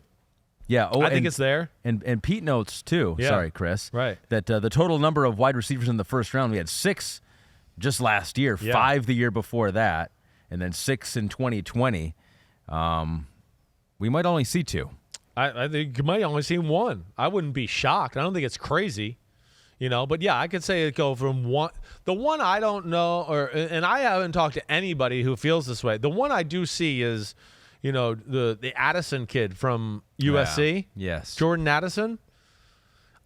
Yeah, I think it's there. And Pete notes, too, sorry, Chris, that the total number of wide receivers in the first round, we had 6 just last year, 5 the year before that, and then 6 in 2020. We might only see 2. I think you might only see 1. I wouldn't be shocked. I don't think it's crazy, But yeah, I could say it go from 1. The one I don't know, and I haven't talked to anybody who feels this way. The one I do see is, the Addison kid from USC. Yes, Jordan Addison.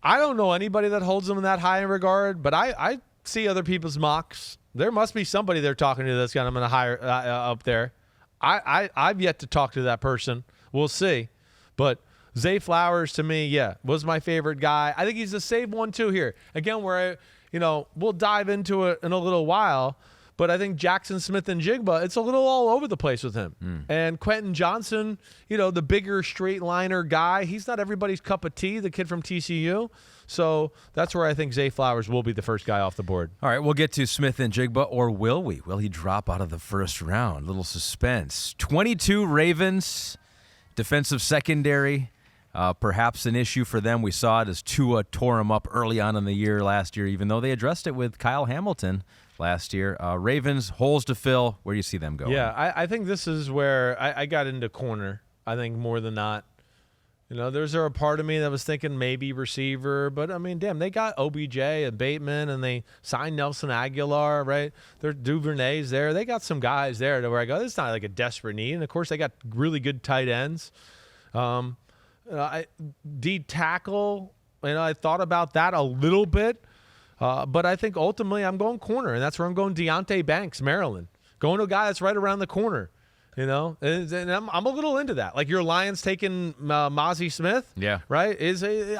I don't know anybody that holds him in that high in regard, but I see other people's mocks. There must be somebody they're talking to that's got him in a higher up there. I've yet to talk to that person. We'll see. But Zay Flowers, to me, was my favorite guy. I think he's a safe one, too, here. Again, where, we'll dive into it in a little while. But I think Jackson Smith-Njigba, it's a little all over the place with him. And Quentin Johnson, the bigger straight liner guy, he's not everybody's cup of tea, the kid from TCU. So that's where I think Zay Flowers will be the first guy off the board. All right, we'll get to Smith-Njigba, or will we? Will he drop out of the first round? Little suspense. 22 Ravens, defensive secondary, perhaps an issue for them. We saw it as Tua tore him up early on in the year last year, even though they addressed it with Kyle Hamilton last year. Ravens, holes to fill. Where do you see them going? Yeah, I think this is where I got into corner, I think, more than not. There's a part of me that was thinking maybe receiver, but, I mean, damn, they got OBJ and Bateman, and they signed Nelson Aguilar, right? Their Duvernay's there. They got some guys there to where I go, it's not like a desperate need. And, of course, they got really good tight ends. D tackle, I thought about that a little bit. But I think ultimately I'm going corner, and that's where I'm going. Deonte Banks, Maryland, going to a guy that's right around the corner, and I'm a little into that. Like your Lions taking Mozzie Smith, right?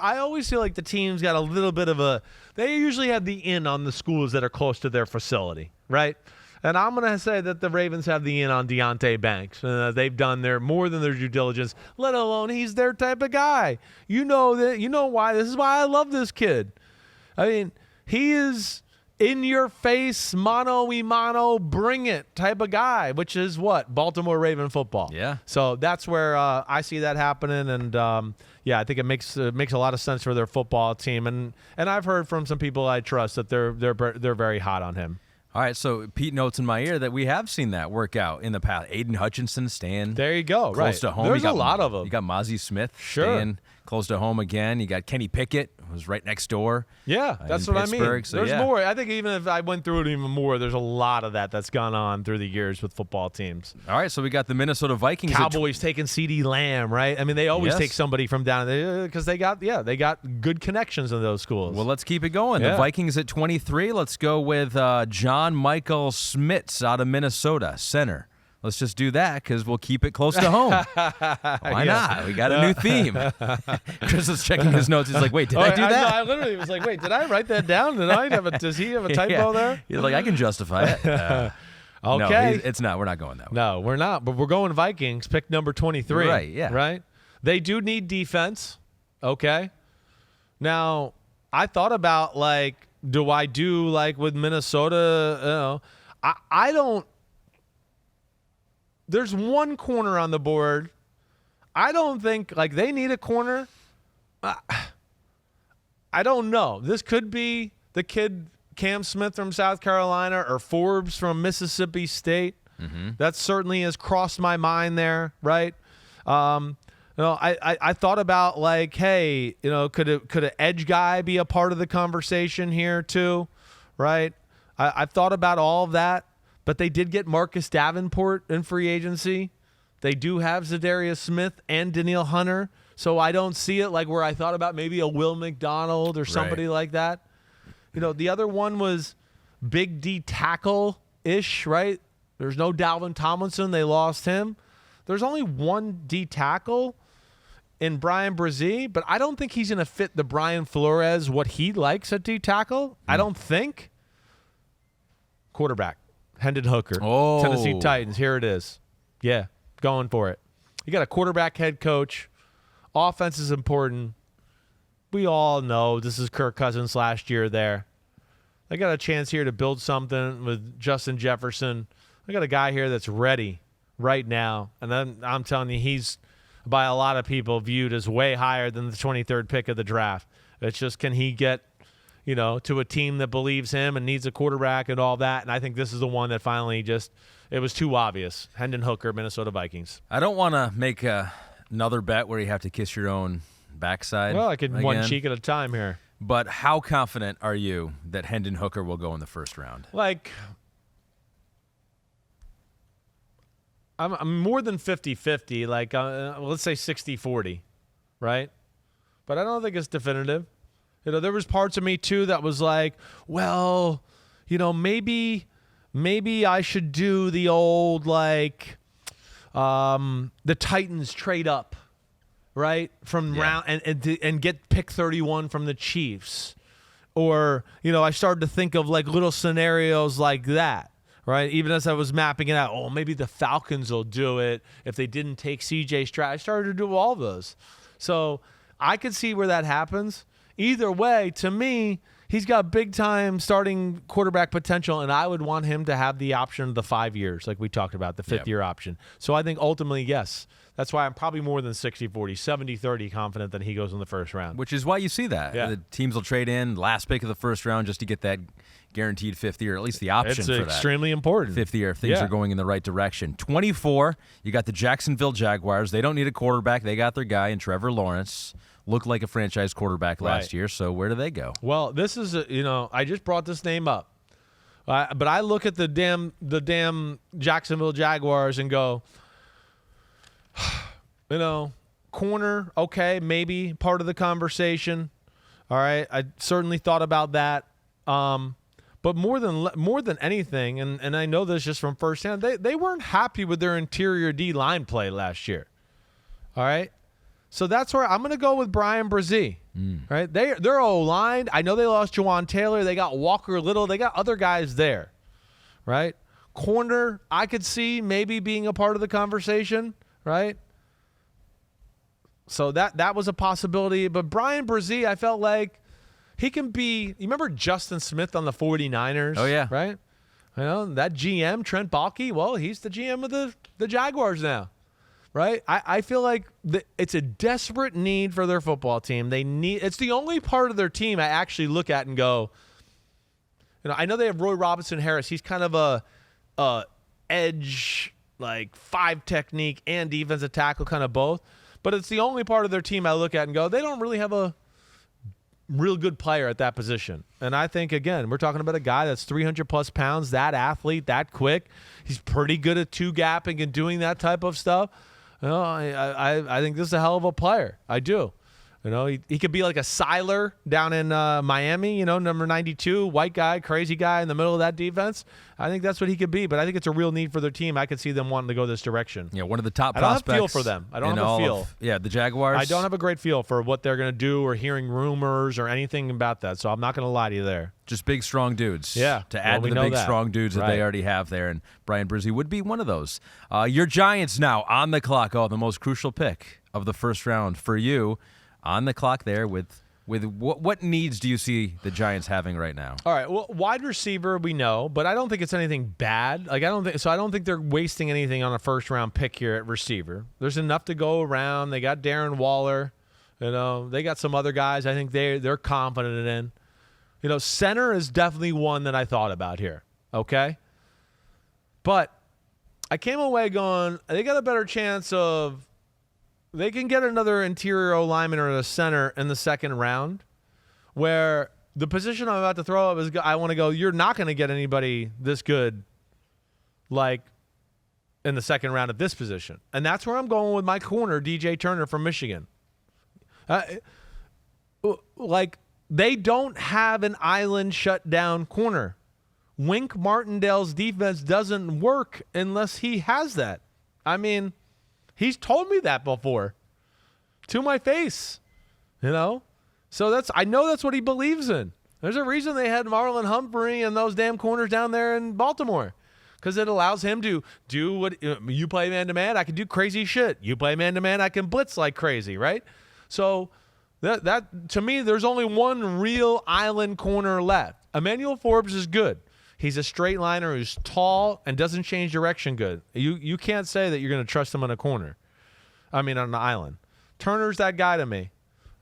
I always feel like the team's got a little bit of they usually have the in on the schools that are close to their facility, right? And I'm going to say that the Ravens have the in on Deonte Banks. They've done more than their due diligence, let alone he's their type of guy. You know why. This is why I love this kid. I mean, he is in your face, mano-a-mano, bring it type of guy, which is what? Baltimore Raven football. Yeah. So that's where I see that happening. And, I think it makes a lot of sense for their football team. And I've heard from some people I trust that they're very hot on him. All right, so Pete notes in my ear that we have seen that work out in the past. Aiden Hutchinson staying there you go, close to home. There's a lot of them. You got Mozzie Smith staying close to home again. You got Kenny Pickett, was right next door. Yeah, that's what I mean. So, there's more. I think even if I went through it even more, there's a lot of that's gone on through the years with football teams. All right, so we got the Minnesota Vikings. Cowboys taking CeeDee Lamb, right? I mean, they always take somebody from down there because they got good connections in those schools. Well, let's keep it going. The Vikings at 23. Let's go with John Michael Schmitz out of Minnesota, center. Let's just do that because we'll keep it close to home. Why not? We got a new theme. Chris was checking his notes. He's like, wait, did I do that? I literally was like, wait, did I write that down? Does he have a typo there? He's like, I can justify it. Okay. No, it's not. We're not going that way. No, we're not. But we're going Vikings, pick number 23. Right, yeah. Right? They do need defense. Okay. Now, I thought about, do I do with Minnesota? I don't. There's one corner on the board. I don't think they need a corner. I don't know. This could be the kid Cam Smith from South Carolina or Forbes from Mississippi State. Mm-hmm. That certainly has crossed my mind there, right? I thought about hey, could an edge guy be a part of the conversation here too, right? I've thought about all of that. But they did get Marcus Davenport in free agency. They do have Zadarius Smith and Danielle Hunter. So I don't see it where I thought about maybe a Will McDonald or somebody like that. The other one was Big D tackle-ish, right? There's no Dalvin Tomlinson. They lost him. There's only one D tackle in Brian Brzee, but I don't think he's going to fit the Brian Flores, what he likes at D tackle. I don't think. Quarterback. Hendon Hooker, Tennessee Titans. Here it is. Yeah, going for it. You got a quarterback head coach. Offense is important. We all know this is Kirk Cousins last year there. They got a chance here to build something with Justin Jefferson. I got a guy here that's ready right now. And then I'm telling you, he's, by a lot of people, viewed as way higher than the 23rd pick of the draft. It's just, can he get to a team that believes him and needs a quarterback and all that. And I think this is the one that finally it was too obvious. Hendon Hooker, Minnesota Vikings. I don't want to make another bet where you have to kiss your own backside. Well, I could one cheek at a time here. But how confident are you that Hendon Hooker will go in the first round? I'm more than 50-50. Let's say 60-40, right? But I don't think it's definitive. There was parts of me, too, that was maybe I should do the old, the Titans trade up, right, from round and get pick 31 from the Chiefs. Or, I started to think of, little scenarios like that, right? Even as I was mapping it out, maybe the Falcons will do it if they didn't take C.J. Stroud. I started to do all those. So I could see where that happens. Either way, to me, he's got big-time starting quarterback potential, and I would want him to have the option of the 5 years, like we talked about, the fifth-year option. So I think ultimately, yes. That's why I'm probably more than 60-40, 70-30 confident that he goes in the first round. Which is why you see that. Yeah. The teams will trade in last pick of the first round just to get that guaranteed fifth year, at least the option for that. It's extremely important. Fifth year, if things are going in the right direction. 24, you got the Jacksonville Jaguars. They don't need a quarterback. They got their guy in Trevor Lawrence. Looked like a franchise quarterback last year, so where do they go? Well, this is, I just brought this name up. But I look at the damn Jacksonville Jaguars and go, corner, okay, maybe part of the conversation. All right, I certainly thought about that. But more than anything, and I know this just from firsthand, they weren't happy with their interior D-line play last year. All right? So that's where I'm going to go with Brian Brzee. Right? They're O-line. I know they lost Juwan Taylor. They got Walker Little. They got other guys there. Right? Corner, I could see maybe being a part of the conversation. Right? So that was a possibility. But Brian Brzee, I felt like he can be – you remember Justin Smith on the 49ers? Oh, yeah. Right? That GM, Trent Baalke, well, he's the GM of the Jaguars now. Right? I feel like it's a desperate need for their football team. It's the only part of their team I actually look at and go, I know they have Roy Robinson Harris. He's kind of a edge, 5 technique and defensive tackle, kind of both. But it's the only part of their team I look at and go, they don't really have a real good player at that position. And I think, again, we're talking about a guy that's 300-plus pounds, that athlete, that quick. He's pretty good at two-gapping and doing that type of stuff. I think this is a hell of a player. I do. He could be like a Siler down in Miami, number 92, white guy, crazy guy in the middle of that defense. I think that's what he could be, but I think it's a real need for their team. I could see them wanting to go this direction. Yeah, one of the top I prospects. don't have a feel for them. I don't have a feel. The Jaguars. I don't have a great feel for what they're going to do or hearing rumors or anything about that, so I'm not going to lie to you there. Just big, strong dudes. Yeah. To add to the big, strong dudes that they already have there, and Brian Brzee would be one of those. Your Giants now on the clock. Oh, the most crucial pick of the first round for you. On the clock there with what needs do you see the Giants having right now? All right, well, wide receiver we know, but I don't think it's anything bad. I don't think they're wasting anything on a first-round pick here at receiver. There's enough to go around. They got Darren Waller. They got some other guys I think they're confident in. Center is definitely one that I thought about here, okay? But I came away going, they got a better chance of they can get another interior O-lineman or a center in the second round, where the position I'm about to throw up is I want to go, you're not going to get anybody this good like in the second round at this position. And that's where I'm going with my corner, DJ Turner from Michigan. They don't have an island shutdown corner. Wink Martindale's defense doesn't work unless he has that. I mean, he's told me that before to my face, So I know that's what he believes in. There's a reason they had Marlon Humphrey and those damn corners down there in Baltimore, because it allows him to do what you play man-to-man. I can do crazy shit. You play man-to-man. I can blitz like crazy, right? So that to me, there's only one real island corner left. Emmanuel Forbes is good. He's a straight liner who's tall and doesn't change direction good. You can't say that you're going to trust him on a corner. I mean, on an island. Turner's that guy to me.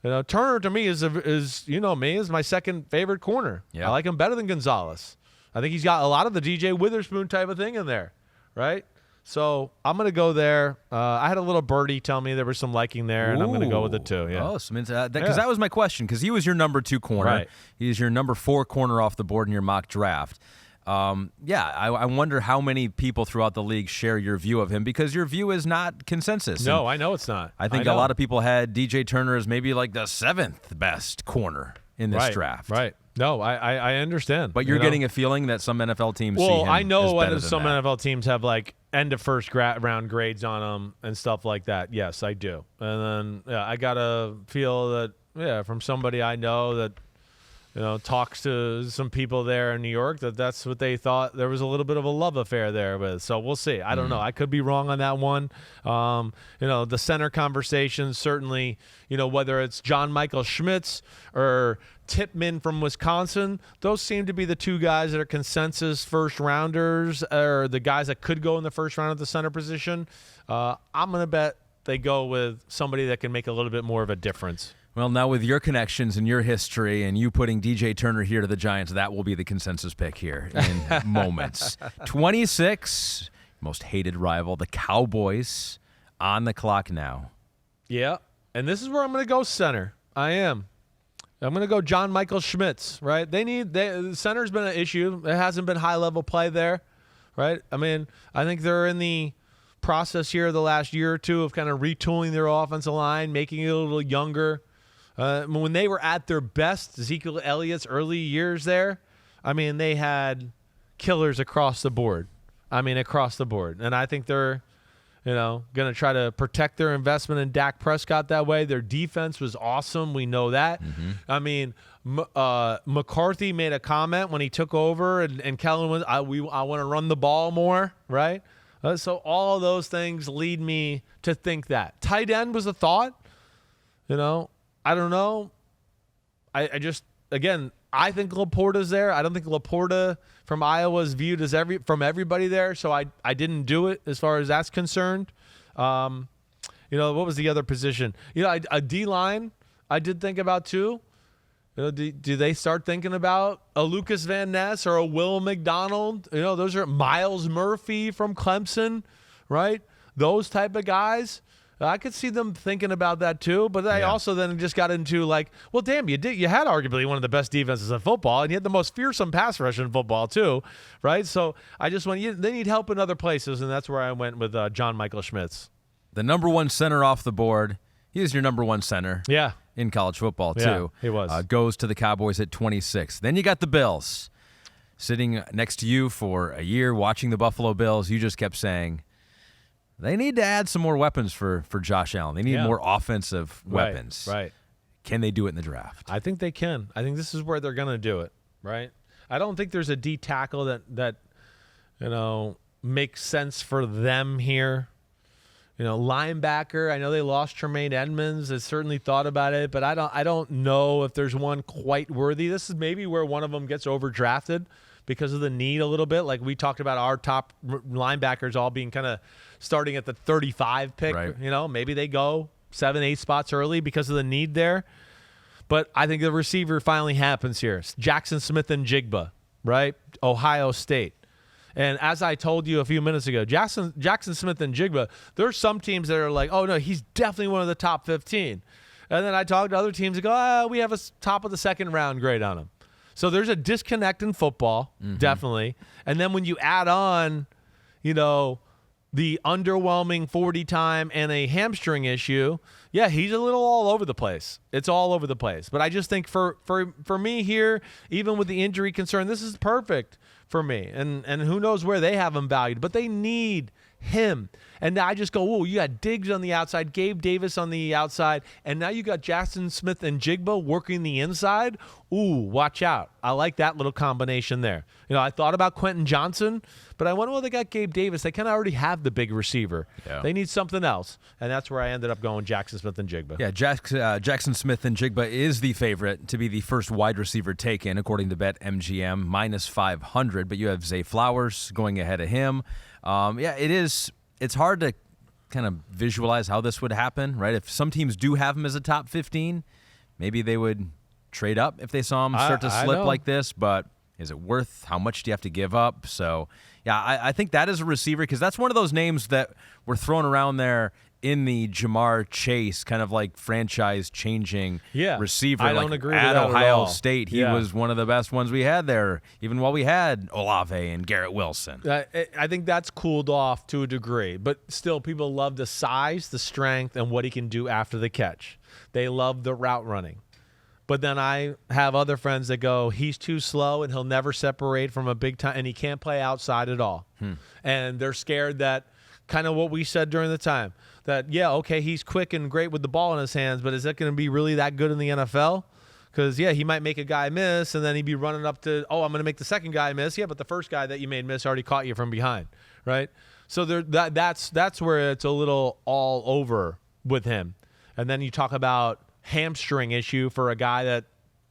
Turner to me is my second favorite corner. Yeah. I like him better than Gonzalez. I think he's got a lot of the DJ Witherspoon type of thing in there, right? So I'm going to go there. I had a little birdie tell me there was some liking there, and I'm going to go with it too. Yeah. Oh, because that was my question, because he was your number 2 corner. Right. He's your number 4 corner off the board in your mock draft. I wonder how many people throughout the league share your view of him, because your view is not consensus. No, I know it's not. I think a lot of people had DJ Turner as maybe like the 7th best corner in this draft. Right. No, I understand. But you're getting a feeling that some NFL teams see him I know as some that. NFL teams have like end of first round grades on them and stuff like that. Yes, I do. And then I got to feel that, from somebody I know that, talks to some people there in New York, that's what they thought. There was a little bit of a love affair there with. So we'll see. I don't know. I could be wrong on that one. The center conversation, certainly, whether it's John Michael Schmitz or Tipman from Wisconsin, those seem to be the 2 guys that are consensus first rounders, or the guys that could go in the first round at the center position. I'm going to bet they go with somebody that can make a little bit more of a difference. Well, now with your connections and your history and you putting DJ Turner here to the Giants, that will be the consensus pick here in moments. 26, most hated rival, the Cowboys, on the clock now. Yeah, and this is where I'm going to go center. I am. I'm going to go John Michael Schmitz, right? The center's been an issue. There hasn't been high-level play there, right? I mean, I think they're in the process here the last year or two of kind of retooling their offensive line, making it a little younger. When they were at their best, Ezekiel Elliott's early years there, I mean, they had killers across the board. And I think they're, going to try to protect their investment in Dak Prescott that way. Their defense was awesome. We know that. Mm-hmm. I mean, McCarthy made a comment when he took over, and Kellen was, I want to run the ball more, right? So all of those things lead me to think that. Tight end was a thought, I don't know. I just, again, I think Laporta's there. I don't think Laporta from Iowa is viewed as from everybody there, so I didn't do it as far as that's concerned. What was the other position? A D-line I did think about too. Do they start thinking about a Lucas Van Ness or a Will McDonald? Those are Miles Murphy from Clemson, right? Those type of guys. I could see them thinking about that too, but I also then just got into like, well, damn, you had arguably one of the best defenses in football, and you had the most fearsome pass rush in football too, right? So I just went, they need help in other places, and that's where I went with John Michael Schmitz. The number one center off the board. He is your number one center in college football too. Yeah, he was. Goes to the Cowboys at 26. Then you got the Bills. Sitting next to you for a year watching the Buffalo Bills, you just kept saying, they need to add some more weapons for Josh Allen. They need more offensive weapons. Right. Can they do it in the draft? I think they can. I think this is where they're going to do it, right? I don't think there's a D tackle that makes sense for them here. Linebacker, I know they lost Tremaine Edmonds. I certainly thought about it, but I don't know if there's one quite worthy. This is maybe where one of them gets overdrafted because of the need a little bit. Like we talked about our top linebackers all being kind of starting at the 35 pick. Right. Maybe they go 7-8 spots early because of the need there. But I think the receiver finally happens here. Jackson Smith-Njigba, right? Ohio State. And as I told you a few minutes ago, Jackson Smith-Njigba, there's some teams that are like, oh, no, he's definitely one of the top 15. And then I talk to other teams that go, we have a top of the second round grade on him. So there's a disconnect in football, definitely. And then when you add on, the underwhelming 40 time and a hamstring issue, he's a little all over the place. It's all over the place. But I just think for me here, even with the injury concern, this is perfect for me. And who knows where they have him valued. But they need him. And I just go, you got Diggs on the outside, Gabe Davis on the outside, and now you got Jackson Smith-Njigba working the inside. Watch out. I like that little combination there. I thought about Quentin Johnson, but I wonder, they got Gabe Davis. They kind of already have the big receiver. Yeah. They need something else, and that's where I ended up going Jackson Smith-Njigba. Yeah, Jackson Smith-Njigba is the favorite to be the first wide receiver taken, according to BetMGM, -500, but you have Zay Flowers going ahead of him. It is. It's hard to kind of visualize how this would happen, right? If some teams do have him as a top 15, maybe they would trade up if they saw him start to slip like this, but is it worth how much do you have to give up? So, I think that is a receiver because that's one of those names that were thrown around there in the Jahmyr Chase kind of like franchise-changing receiver. I don't agree with at that Ohio at all. State. He was one of the best ones we had there, even while we had Olave and Garrett Wilson. I think that's cooled off to a degree, but still people love the size, the strength, and what he can do after the catch. They love the route running. But then I have other friends that go, he's too slow and he'll never separate from a big time, and he can't play outside at all. And they're scared that kind of what we said during the time, that, he's quick and great with the ball in his hands, but is that going to be really that good in the NFL? Because, he might make a guy miss, and then he'd be running up to, I'm going to make the second guy miss. Yeah, but the first guy that you made miss already caught you from behind, right? So that's where it's a little all over with him. And then you talk about hamstring issue for a guy that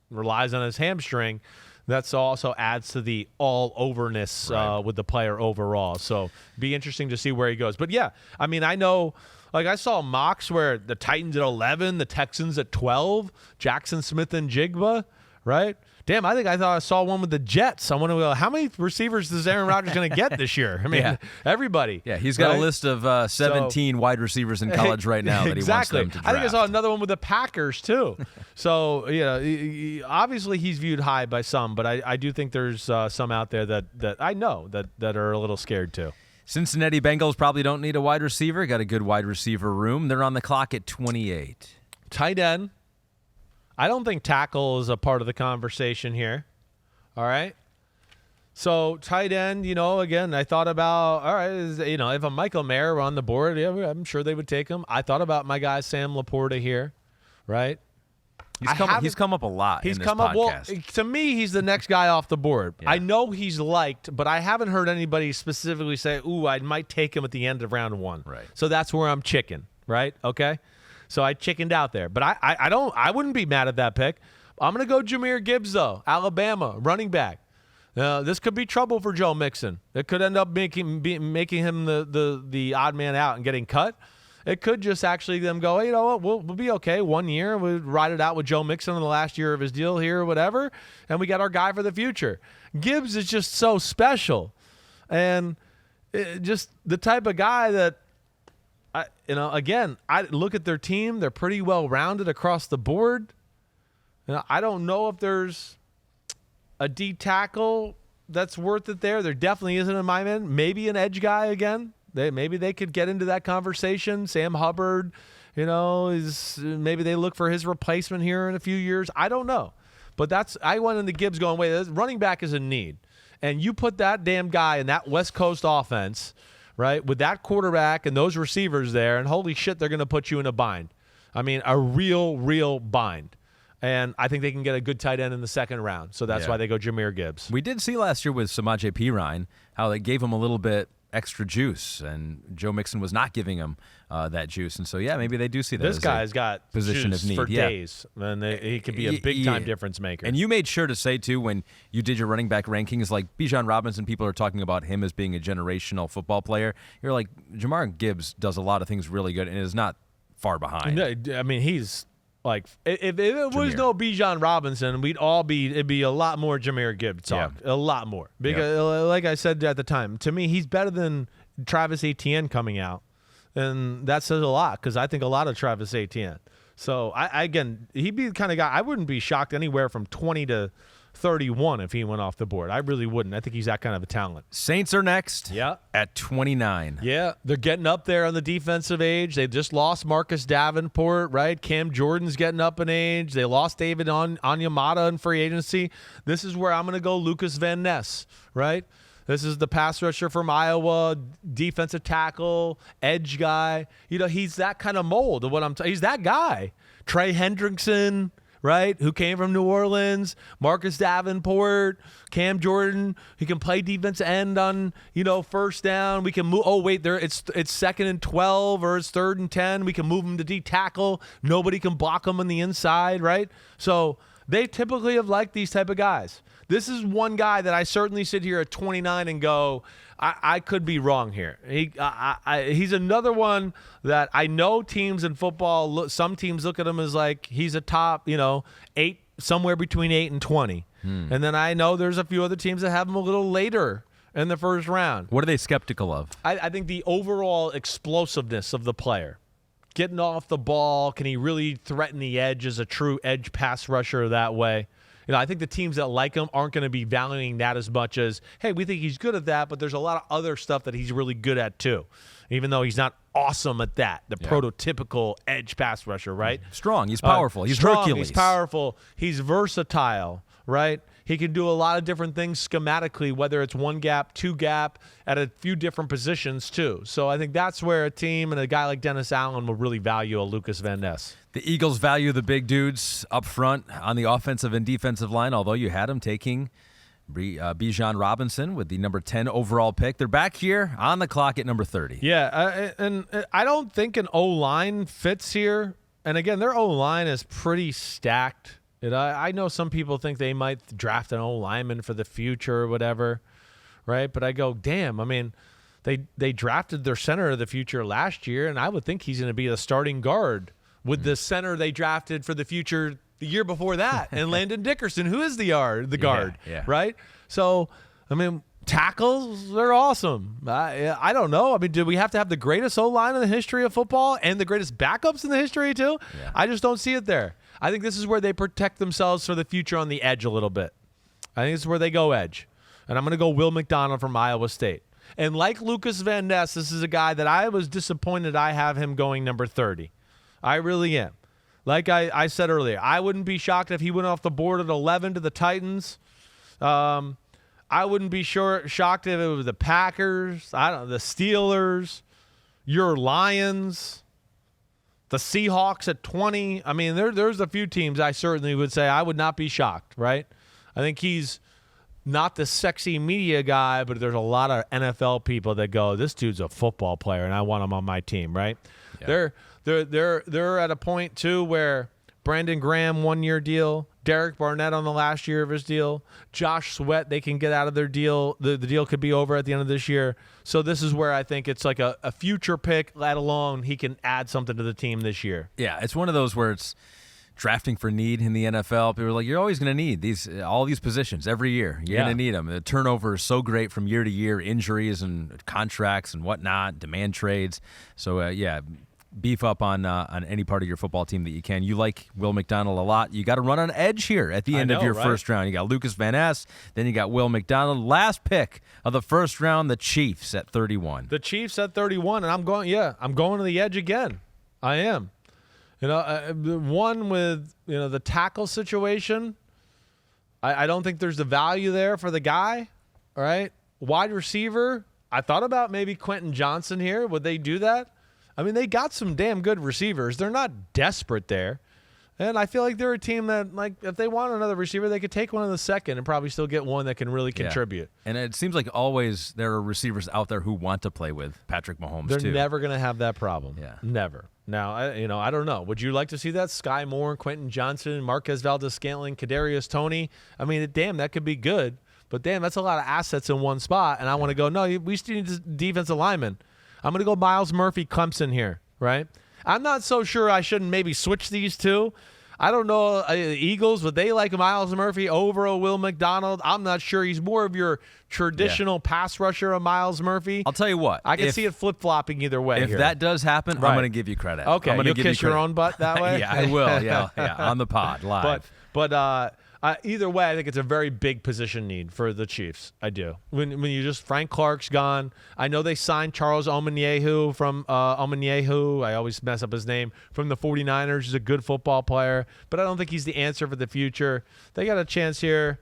relies on his hamstring. That's also adds to the all-overness with the player overall. So be interesting to see where he goes. But, I know – I saw mocks where the Titans at 11, the Texans at 12, Jackson Smith-Njigba, right? Damn, I thought I saw one with the Jets. I want to go, how many receivers is Aaron Rodgers going to get this year? Everybody. Yeah, he's got a list of 17 wide receivers in college right now that he wants them to draft. I think I saw another one with the Packers, too. So, obviously he's viewed high by some, but I do think there's some out there that I know that are a little scared, too. Cincinnati Bengals probably don't need a wide receiver. Got a good wide receiver room. They're on the clock at 28. Tight end. I don't think tackle is a part of the conversation here. All right. So tight end, again, I thought about, all right, if a Michael Mayer were on the board, I'm sure they would take him. I thought about my guy Sam Laporta here, right? He's come up a lot in this podcast. Well, to me, he's the next guy off the board. Yeah. I know he's liked, but I haven't heard anybody specifically say, I might take him at the end of round 1. Right. So that's where I'm chicken, right? Okay. So I chickened out there, but I wouldn't be mad at that pick. I'm going to go Jahmyr Gibbs, though, Alabama, running back. This could be trouble for Joe Mixon. It could end up making him the odd man out and getting cut. It could just actually them go, hey, what, we'll be okay. 1 year, we'll ride it out with Joe Mixon in the last year of his deal here or whatever, and we got our guy for the future. Gibbs is just so special, and just the type of guy that again, I look at their team. They're pretty well rounded across the board. I don't know if there's a D tackle that's worth it there. There definitely isn't in my mind. Maybe an edge guy again. Maybe they could get into that conversation. Sam Hubbard, maybe they look for his replacement here in a few years. I don't know. But I went into Gibbs going, wait, running back is a need. And you put that damn guy in that West Coast offense, right, with that quarterback and those receivers there, and holy shit, they're going to put you in a bind. I mean, a real bind. And I think they can get a good tight end in the second round. So that's why they go Jahmyr Gibbs. We did see last year with Samaje Perine how they gave him a little bit extra juice, and Joe Mixon was not giving him that juice. And so, maybe they do see that. This guy's got position juice of need for days, and he could be a big-time difference maker. And you made sure to say, too, when you did your running back rankings, like Bijan Robinson, people are talking about him as being a generational football player. You're like, Jahmyr Gibbs does a lot of things really good and is not far behind. I mean, he's like, if it was no Bijan Robinson, it'd be a lot more Jahmyr Gibbs talk, a lot more. Because, like I said at the time, to me, he's better than Travis Etienne coming out, and that says a lot because I think a lot of Travis Etienne. So again, he'd be the kind of guy I wouldn't be shocked anywhere from 20 to 31 if he went off the board. I really wouldn't. I think he's that kind of a talent. Saints are next. Yeah. At 29. Yeah, they're getting up there on the defensive age. They just lost Marcus Davenport, right? Cam Jordan's getting up in age. They lost David Onyemata in free agency. This is where I'm going to go Lucas Van Ness, right? This is the pass rusher from Iowa, defensive tackle, edge guy. He's that kind of mold of what he's that guy. Trey Hendrickson, right, who came from New Orleans, Marcus Davenport, Cam Jordan, he can play defensive end on, first down. We can move. Oh, wait, it's 2nd and 12 or it's 3rd and 10. We can move him to D tackle. Nobody can block him on the inside, right? So they typically have liked these type of guys. This is one guy that I certainly sit here at 29 and go, I could be wrong here. He's another one that I know teams in football, some teams look at him as like he's a top, 8, somewhere between 8 and 20. And then I know there's a few other teams that have him a little later in the first round. What are they skeptical of? I think the overall explosiveness of the player. Getting off the ball, can he really threaten the edge as a true edge pass rusher that way? I think the teams that like him aren't going to be valuing that as much as, hey, we think he's good at that, but there's a lot of other stuff that he's really good at too, even though he's not awesome at that, the prototypical edge pass rusher, right? Strong. He's powerful. He's strong, Hercules. He's powerful. He's versatile, right? He can do a lot of different things schematically, whether it's one gap, two gap, at a few different positions too. So I think that's where a team and a guy like Dennis Allen will really value a Lucas Van Ness. The Eagles value the big dudes up front on the offensive and defensive line, although you had them taking Bijan Robinson with the number 10 overall pick. They're back here on the clock at number 30. Yeah, and I don't think an O-line fits here. And again, their O-line is pretty stacked. I know some people think they might draft an O-lineman for the future or whatever, right? But I go, damn, I mean, they drafted their center of the future last year, and I would think he's going to be the starting guard with the center they drafted for the future the year before that, and Landon Dickerson, who is the guard, right? So, I mean, tackles, they're awesome. I don't know. I mean, do we have to have the greatest O-line in the history of football and the greatest backups in the history too? Yeah. I just don't see it there. I think this is where they protect themselves for the future on the edge a little bit. I think this is where they go edge. And I'm going to go Will McDonald from Iowa State. And like Lucas Van Ness, this is a guy that I was disappointed I have him going number 30. I really am. Like I said earlier, I wouldn't be shocked if he went off the board at 11 to the Titans. I wouldn't be shocked if it was the Packers, the Steelers, your Lions, the Seahawks at 20. I mean, there's a few teams I certainly would say I would not be shocked, right? I think he's not the sexy media guy, but there's a lot of NFL people that go, this dude's a football player, and I want him on my team, right? Yeah. They're at a point, too, where Brandon Graham, 1-year deal, Derek Barnett on the last year of his deal, Josh Sweat, they can get out of their deal. The deal could be over at the end of this year. So this is where I think it's like a future pick, let alone he can add something to the team this year. Yeah, it's one of those where it's drafting for need in the NFL. People are like, you're always going to need all these positions every year. You're going to need them. The turnover is so great from year to year, injuries and contracts and whatnot, demand trades. So, beef up on any part of your football team that you can. You like Will McDonald a lot. You got to run on edge here at the end of your first round. You got Lucas Van Ness, then you got Will McDonald. Last pick of the first round, the Chiefs at 31. The Chiefs at 31, and I'm going to the edge again. I am. One with the tackle situation. I don't think there's the value there for the guy. All right, wide receiver. I thought about maybe Quentin Johnson here. Would they do that? I mean, they got some damn good receivers. They're not desperate there. And I feel like they're a team that, like, if they want another receiver, they could take one in the second and probably still get one that can really contribute. And it seems like always there are receivers out there who want to play with Patrick Mahomes, They're never going to have that problem. Yeah. Never. Now, I don't know. Would you like to see that? Sky Moore, Quentin Johnson, Marquez Valdes-Scantling, Kadarius Toney. I mean, damn, that could be good. But, damn, that's a lot of assets in one spot. And I want to go, no, we still need defensive linemen. I'm going to go Myles Murphy, Clemson here, right? I'm not so sure I shouldn't maybe switch these two. I don't know, Eagles, would they like Myles Murphy over a Will McDonald? I'm not sure. He's more of your traditional pass rusher of Myles Murphy. I'll tell you what. I can see it flip-flopping either way. If that does happen, I'm going to give you credit. Okay, I'm you'll kiss your own butt that way? Yeah, I will. Yeah, on the pod, live. But either way, I think it's a very big position need for the Chiefs. I do. When you just Frank Clark's gone. I know they signed Charles Omenihu from Omenihu. I always mess up his name, from the 49ers. He's a good football player, but I don't think he's the answer for the future. They got a chance here,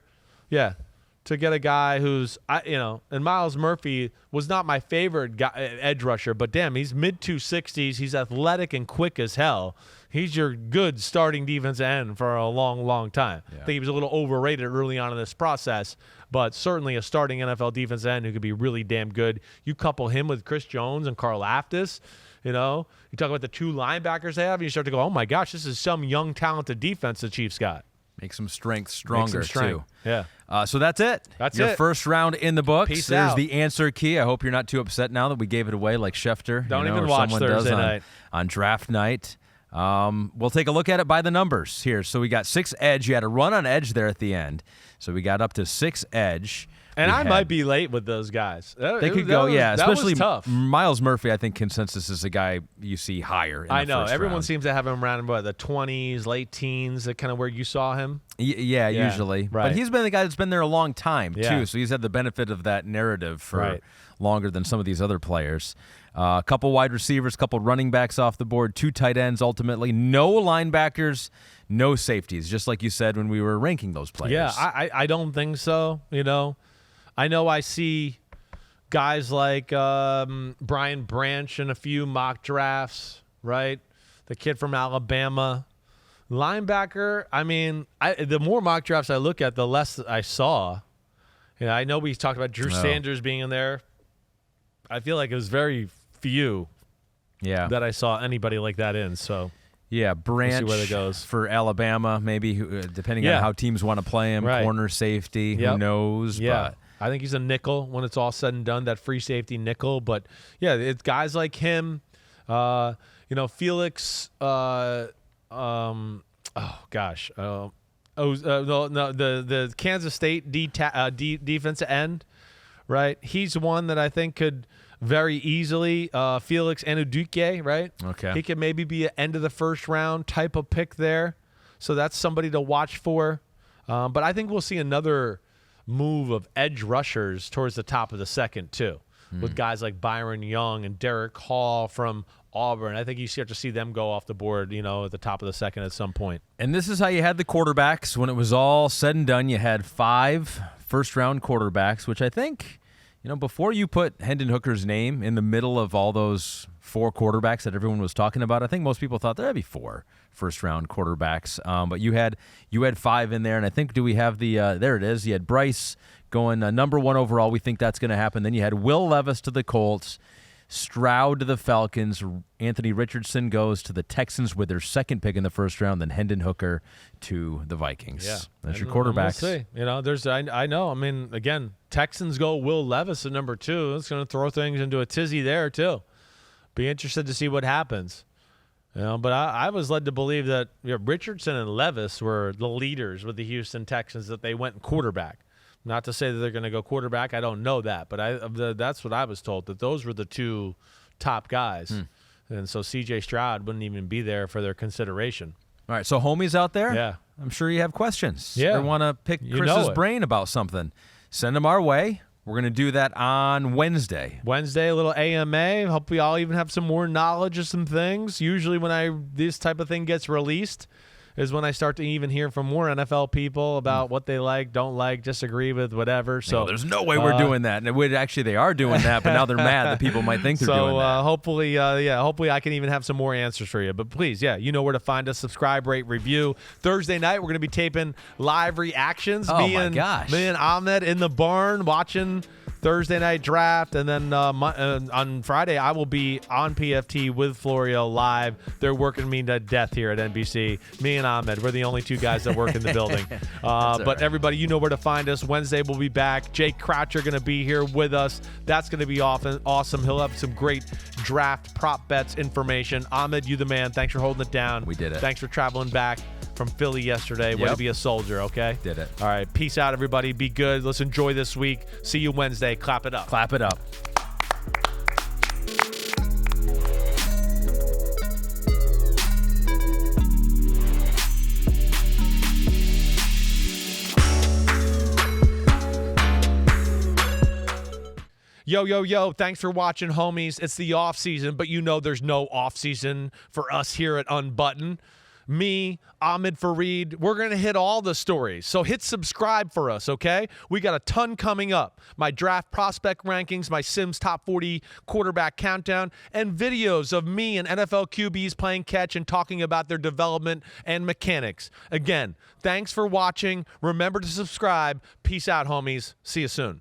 to get a guy who's and Myles Murphy was not my favorite edge rusher, but damn, he's mid 260s. He's athletic and quick as hell. He's your good starting defensive end for a long, long time. Yeah. I think he was a little overrated early on in this process, but certainly a starting NFL defensive end who could be really damn good. You couple him with Chris Jones and Carl Aftis, you talk about the two linebackers they have, and you start to go, oh, my gosh, this is some young, talented defense the Chiefs got. Make some strength stronger, too. Yeah. So that's it. That's your it. first round in the books. Peace There's out. the answer key. I hope you're not too upset now that we gave it away like Schefter. Don't even watch Thursday night. On draft night. We'll take a look at it by the numbers here. So we got 6 edge. You had a run on edge there at the end. So we got up to 6 edge. And I might be late with those guys. They could go, especially that was tough. Myles Murphy, I think consensus is a guy you see higher in I the know. first Everyone round. seems to have him around the 20s, late teens, that kind of where you saw him. Yeah, usually. Right. But he's been the guy that's been there a long time, too. Yeah. So he's had the benefit of that narrative for longer than some of these other players. A couple wide receivers, couple running backs off the board, 2 tight ends ultimately, no linebackers, no safeties, just like you said when we were ranking those players. Yeah, I don't think so, I know I see guys like Brian Branch in a few mock drafts, right? The kid from Alabama. Linebacker, I mean, the more mock drafts I look at, the less I saw. I know we talked about Drew Sanders being in there. I feel like it was very few that I saw anybody like that in, so... Yeah, Branch we'll see where that goes. For Alabama, maybe, depending on how teams want to play him. Right. Corner safety, who knows? Yeah, but I think he's a nickel when it's all said and done, that free safety nickel. But, it's guys like him, Felix, the Kansas State defensive end, right? He's one that I think could very easily, Felix Anudike, right? Okay. He could maybe be an end of the first round type of pick there. So that's somebody to watch for. But I think we'll see another move of edge rushers towards the top of the second too, with guys like Byron Young and Derek Hall from Auburn. I think you start to see them go off the board, at the top of the second at some point. And this is how you had the quarterbacks. When it was all said and done, you had 5 first-round quarterbacks, which I think, before you put Hendon Hooker's name in the middle of all those 4 quarterbacks that everyone was talking about, I think most people thought there'd be 4 first-round quarterbacks. But you had 5 in there, and I think, do we have the there it is. You had Bryce going number 1 overall. We think that's going to happen. Then you had Will Levis to the Colts, Stroud to the Falcons, Anthony Richardson goes to the Texans with their second pick in the first round, then Hendon Hooker to the Vikings. Yeah. That's your quarterbacks. We'll see. I know. I mean, again, Texans go Will Levis at number 2. It's going to throw things into a tizzy there, too. Be interested to see what happens. But I was led to believe that Richardson and Levis were the leaders with the Houston Texans, that they went quarterback. Not to say that they're going to go quarterback. I don't know that. But that's what I was told, that those were the two top guys. And so C.J. Stroud wouldn't even be there for their consideration. All right, so homies out there, yeah, I'm sure you have questions. Yeah. Or want to pick Chris's brain about something. Send them our way. We're going to do that on Wednesday. A little AMA. Hope we all even have some more knowledge of some things. Usually when this type of thing gets released is when I start to even hear from more NFL people about what they like, don't like, disagree with, whatever. So there's no way we're doing that. And actually, they are doing that, but now they're mad that people might think they're doing that. So hopefully I can even have some more answers for you. But please, you know where to find us. Subscribe, rate, review. Thursday night, we're going to be taping live reactions. Oh, my gosh. Me and Ahmed in the barn watching Thursday night draft, and then on Friday I will be on PFT with Florio live. They're working me to death here at NBC. Me and Ahmed, we're the only two guys that work in the building. But right. Everybody, you know where to find us. Wednesday we'll be back. Jake Croucher going to be here with us. That's going to be awesome. He'll have some great draft prop bets information. Ahmed, you the man. Thanks for holding it down. We did it. Thanks for traveling back from Philly yesterday. Way to be a soldier, okay? Did it. All right. Peace out, everybody. Be good. Let's enjoy this week. See you Wednesday. Clap it up. Clap it up. Yo. Thanks for watching, homies. It's the off season, but you know there's no off season for us here at Unbuttoned. Me, Ahmed Fareed, we're going to hit all the stories. So hit subscribe for us, okay? We got a ton coming up. My draft prospect rankings, my Simms top 40 quarterback countdown, and videos of me and NFL QBs playing catch and talking about their development and mechanics. Again, thanks for watching. Remember to subscribe. Peace out, homies. See you soon.